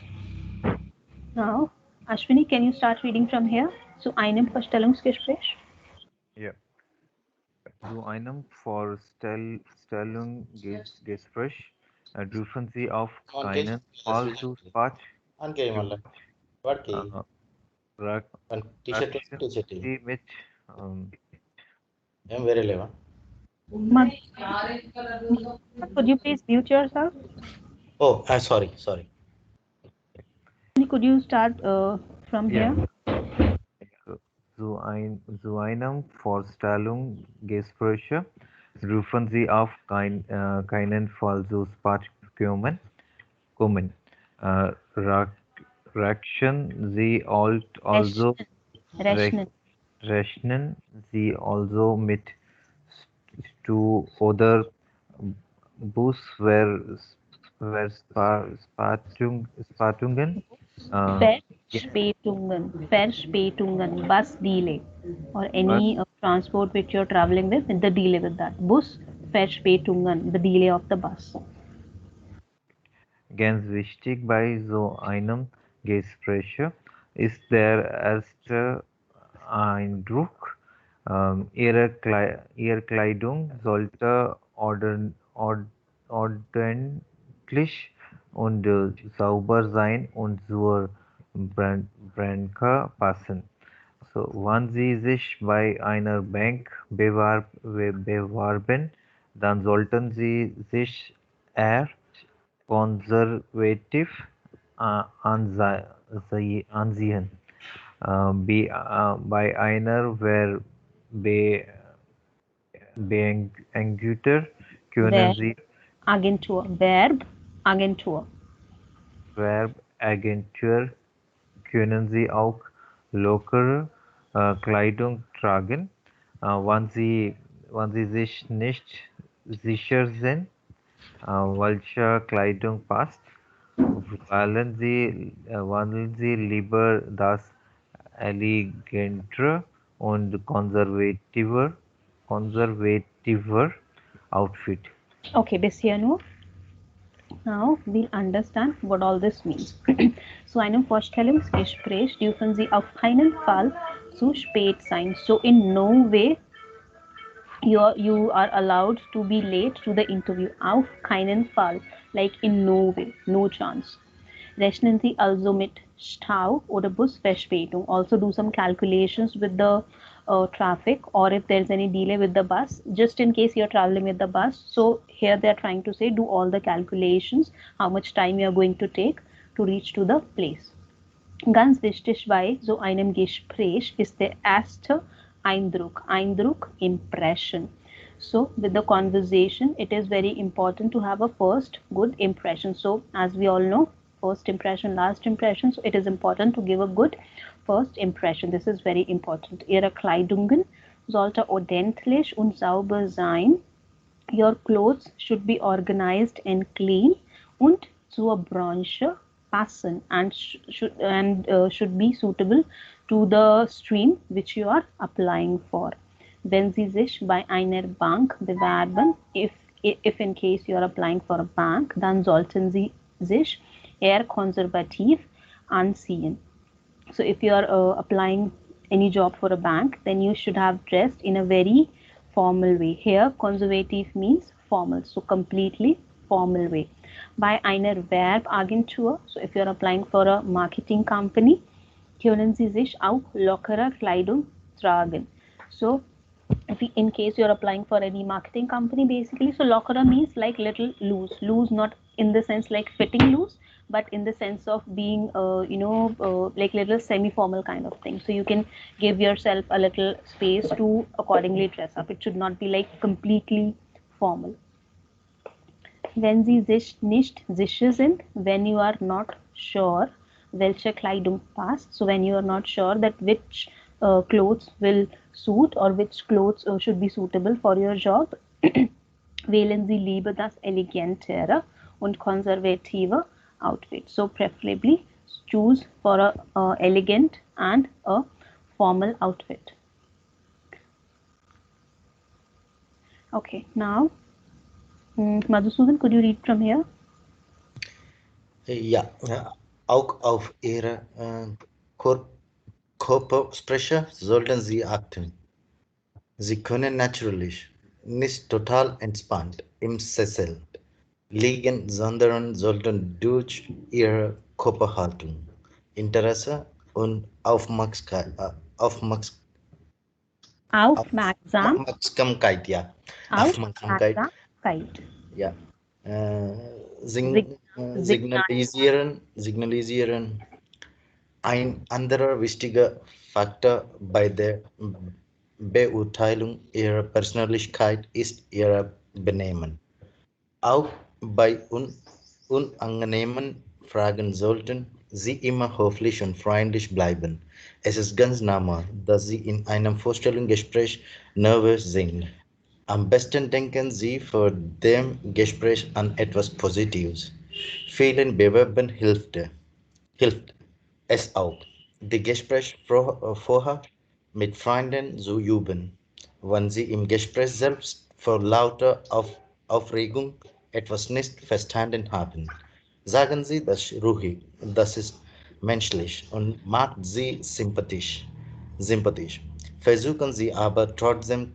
Now, Ashwini, can you start reading from here? Zu einem Vorstellungsgespräch. Yeah. Zu einem Vorstellungsgespräch dürfen Sie auf keinen Fall zu spät Sie mit Could you please mute yourself? Oh, sorry. Could you start from here? Zu einem Vorstellungsgespräch rufen Sie auf keinen Fall zu spät kommen. Rechnen Sie mit Stu oder Busverspätungen Verspätungen, bus delay, or any transport which you're traveling with, the delay with that. Bus Verspätungen, the delay of the bus. Ganz wichtig bei so einem Gespräch ist der erste Eindruck. Ihre Kleidung sollte ordentlich und sauber sein und zur Branche passen. So, wenn Sie sich bei einer Bank bewerben, dann sollten Sie sich eher konservativ ansehen. Bei einer Werbeagentur können Sie Werbeagentur können Sie auch lockere Kleidung tragen, wenn Sie sich nicht sicher sind, welche Kleidung passt. Wählen Sie lieber das elegantere und konservativer Outfit. Okay, bis hier nur. Now we'll understand what all this means. Zu einem Vorstellungsgespräch dürfen Sie auf keinen Fall zu spät sein. So in no way you are allowed to be late to the interview. Auf keinen Fall, like in no way, no chance. Rechnen Sie also mit Stau oder Busverspätung. Also do some calculations with the traffic, or if there's any delay with the bus, just in case you're traveling with the bus. So here they're trying to say do all the calculations, how much time you're going to take to reach to the place. Ganz wichtig bei so einem Gespräch ist der erste Eindruck. Eindruck, impression. So with the conversation, it is very important to have a first good impression. So as we all know, first impression, last impression. So it is important to give a good first impression. This is very important. Ihre Kleidungen sollte ordentlich und sauber sein. Your clothes should be organized and clean und zur Branche passen and should be suitable to the stream which you are applying for. Wenn Sie sich bei einer Bank bewerben, if in case you are applying for a bank, dann sollten Sie sich eher konservativ anziehen. So if you are applying any job for a bank, then you should have dressed in a very formal way. Here conservative means formal, so completely formal way. Bei einer Werbeagentur, so if you are applying for a marketing company, können Sie sich auch lockere Kleidung tragen. So in case you're applying for any marketing company, basically, so lockere means like little loose, not in the sense like fitting loose, but in the sense of being like little semi-formal kind of thing. So you can give yourself a little space to accordingly dress up. It should not be like completely formal. Wenn Sie sich nicht sicher sind, when you are not sure welche Kleidung passt, so when you are not sure that which clothes will suit or which clothes should be suitable for your job, wählen Sie lieber das elegantere und konservative outfit. So preferably choose for a elegant and a formal outfit. Okay, now Madhusudan, could you read from here? Ja, auch auf Ihre Körpersprache sollten Sie achten. Sie können natürlich nicht total entspannt im Sessel liegen, sondern sollten durch Ihre Körperhaltung, Interesse und Aufmerksamkeit, ja, signalisieren. Ein anderer wichtiger Faktor bei der Beurteilung ihrer Persönlichkeit ist ihr Benehmen. Auch bei unangenehmen Fragen sollten Sie immer höflich und freundlich bleiben. Es ist ganz normal, dass Sie in einem Vorstellungsgespräch nervös sind. Am besten denken Sie vor dem Gespräch an etwas Positives. Vielen Bewerbern hilft es auch, die Gespräche vorher mit Freunden zu üben. Wenn Sie im Gespräch selbst vor lauter Aufregung etwas nicht verstanden haben, sagen Sie das ruhig. Das ist menschlich und macht Sie sympathisch. Versuchen Sie aber trotzdem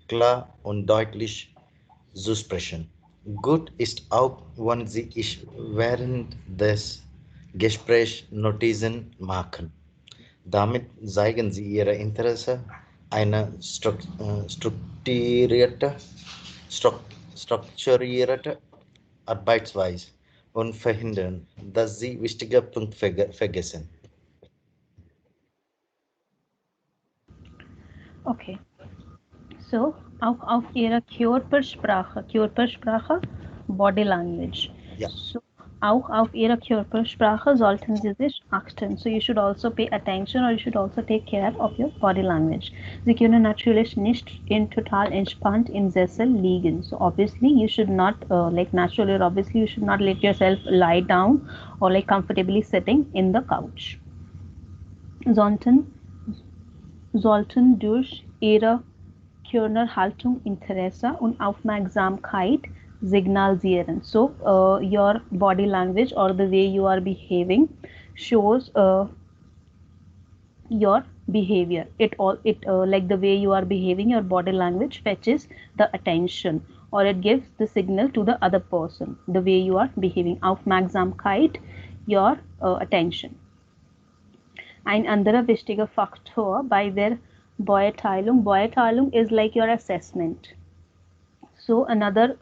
klar und deutlich zu sprechen. Gut ist auch, wenn Sie während des Gesprächs Notizen machen. Damit zeigen Sie Ihr Interesse, eine strukturierte Arbeitsweise und verhindern, dass Sie wichtige Punkte vergessen. Okay. So, auch auf Ihre Körpersprache, Body Language. Ja. So, auch auf Ihre Körpersprache sollten Sie sich achten. So, you should also pay attention or you should also take care of your body language. Sie können natürlich nicht total entspannt im Sessel liegen. So, obviously, you should not, naturally or obviously, you should not let yourself lie down or like comfortably sitting in the couch. Sollten durch Ihre Körnerhaltung Interesse und Aufmerksamkeit signalisieren. So your body language or the way you are behaving shows your behavior. It like the way you are behaving, your body language fetches the attention, or it gives the signal to the other person, the way you are behaving. Aufmerksamkeit, your attention. Ein anderer wichtiger Faktor bei der Beurteilung. Beurteilung is like your assessment. So another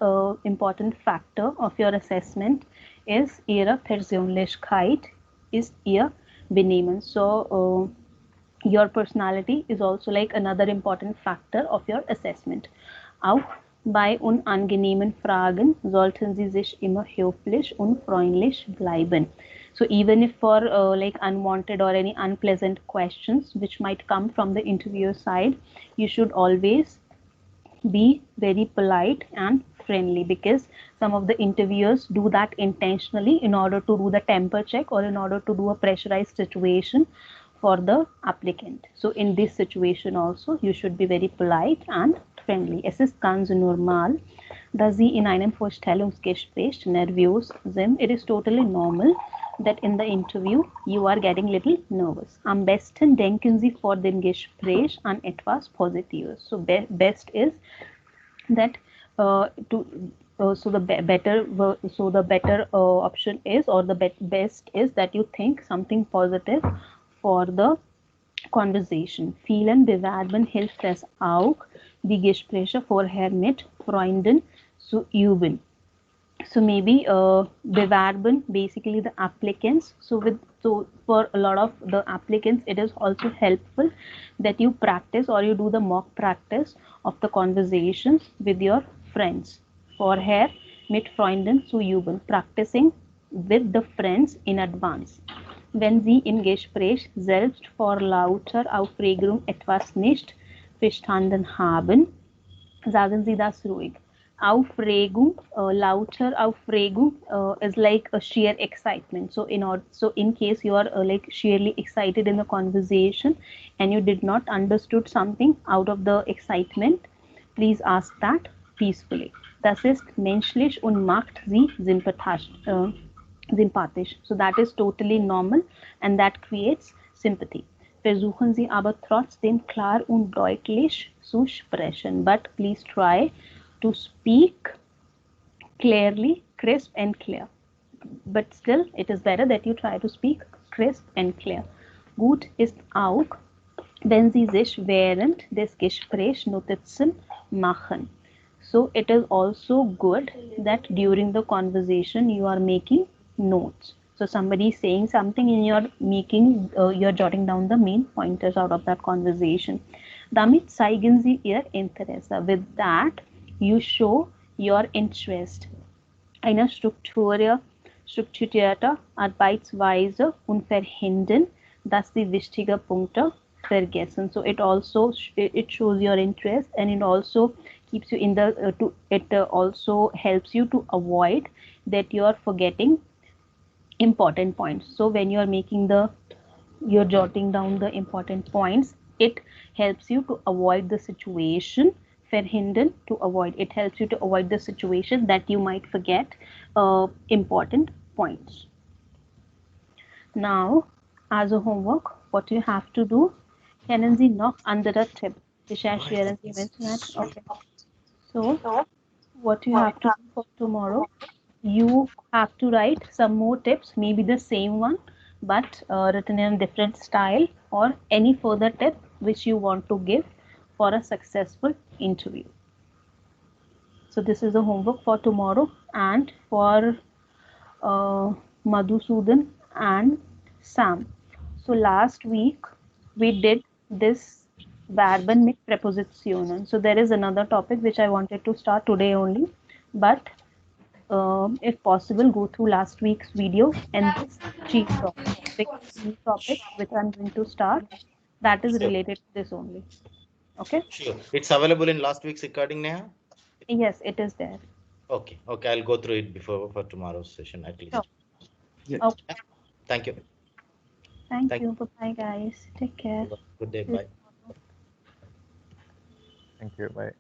important factor of your assessment is ihre Persönlichkeit, ist ihr Benehmen. So your personality is also like another important factor of your assessment. Auch bei unangenehmen Fragen sollten Sie sich immer höflich und freundlich bleiben. So even if for like unwanted or any unpleasant questions which might come from the interviewer side, you should always be very polite and friendly, because some of the interviewers do that intentionally in order to do the temper check or in order to do a pressurized situation for the applicant. So in this situation also you should be very polite and friendly. Es ist ganz normal, dass Sie in einem Vorstellungsgespräch nervös sind. It is totally normal that in the interview you are getting little nervous. Am besten denken Sie vor dem Gespräch an etwas Positives. So best is that so the better option is, or the best is that you think something positive for the conversation. Vielen Bewerbern hilft es auch, die Gespräche vorher mit Freunden zu üben. So maybe Bewerben, basically the applicants. So for a lot of the applicants, it is also helpful that you practice or you do the mock practice of the conversations with your friends. Vorher mit Freunden zu üben, practicing with the friends in advance. Wenn Sie im Gespräch selbst vor lauter Aufregung etwas nicht verstanden haben, sagen Sie das ruhig. Aufregung, lauter Aufregung is like a sheer excitement. So in case you are like sheerly excited in the conversation and you did not understood something out of the excitement, please ask that peacefully. Das ist menschlich und macht Sie sympathisch. So that is totally normal and that creates sympathy. Versuchen Sie aber trotzdem klar und deutlich zu sprechen. But please try to speak clearly, crisp and clear. But still, it is better that you try to speak crisp and clear. Gut ist auch, wenn Sie sich während des Gesprächs Notizen machen. So it is also good that during the conversation you are making notes. So somebody is saying something and you're jotting down the main pointers out of that conversation. Damit zeigen Sie Ihr Interesse. With that, you show your interest. Eine strukturierte Arbeitsweise und verhindern, dass Sie wichtige Punkte vergessen. So it shows your interest, and it also keeps you in the also helps you to avoid that you are forgetting important points. So when you are you're jotting down the important points, it helps you to avoid the situation. Verhindern, to avoid. It helps you to avoid the situation that you might forget important points. Now, as a homework, what you have to do, kennen Sie noch andere Tipps? Recherchieren Sie im Internet. Okay. So, what you have to do for tomorrow, you have to write some more tips, maybe the same one, but written in a different style, or any further tip which you want to give for a successful interview. So this is the homework for tomorrow, and for Madhusudan and Sam. So last week we did this Verben mit Präpositionen. So there is another topic which I wanted to start today only, but if possible, go through last week's video and this cheat topic which I'm going to start, that is related to this only. Okay. Sure. It's available in last week's recording, Neha? Yes, it is there. Okay. Okay. I'll go through it for tomorrow's session at least. Sure. Yeah. Okay. Thank you. Thank you. Bye-bye, guys. Take care. Good day. Bye. Thank you. Bye.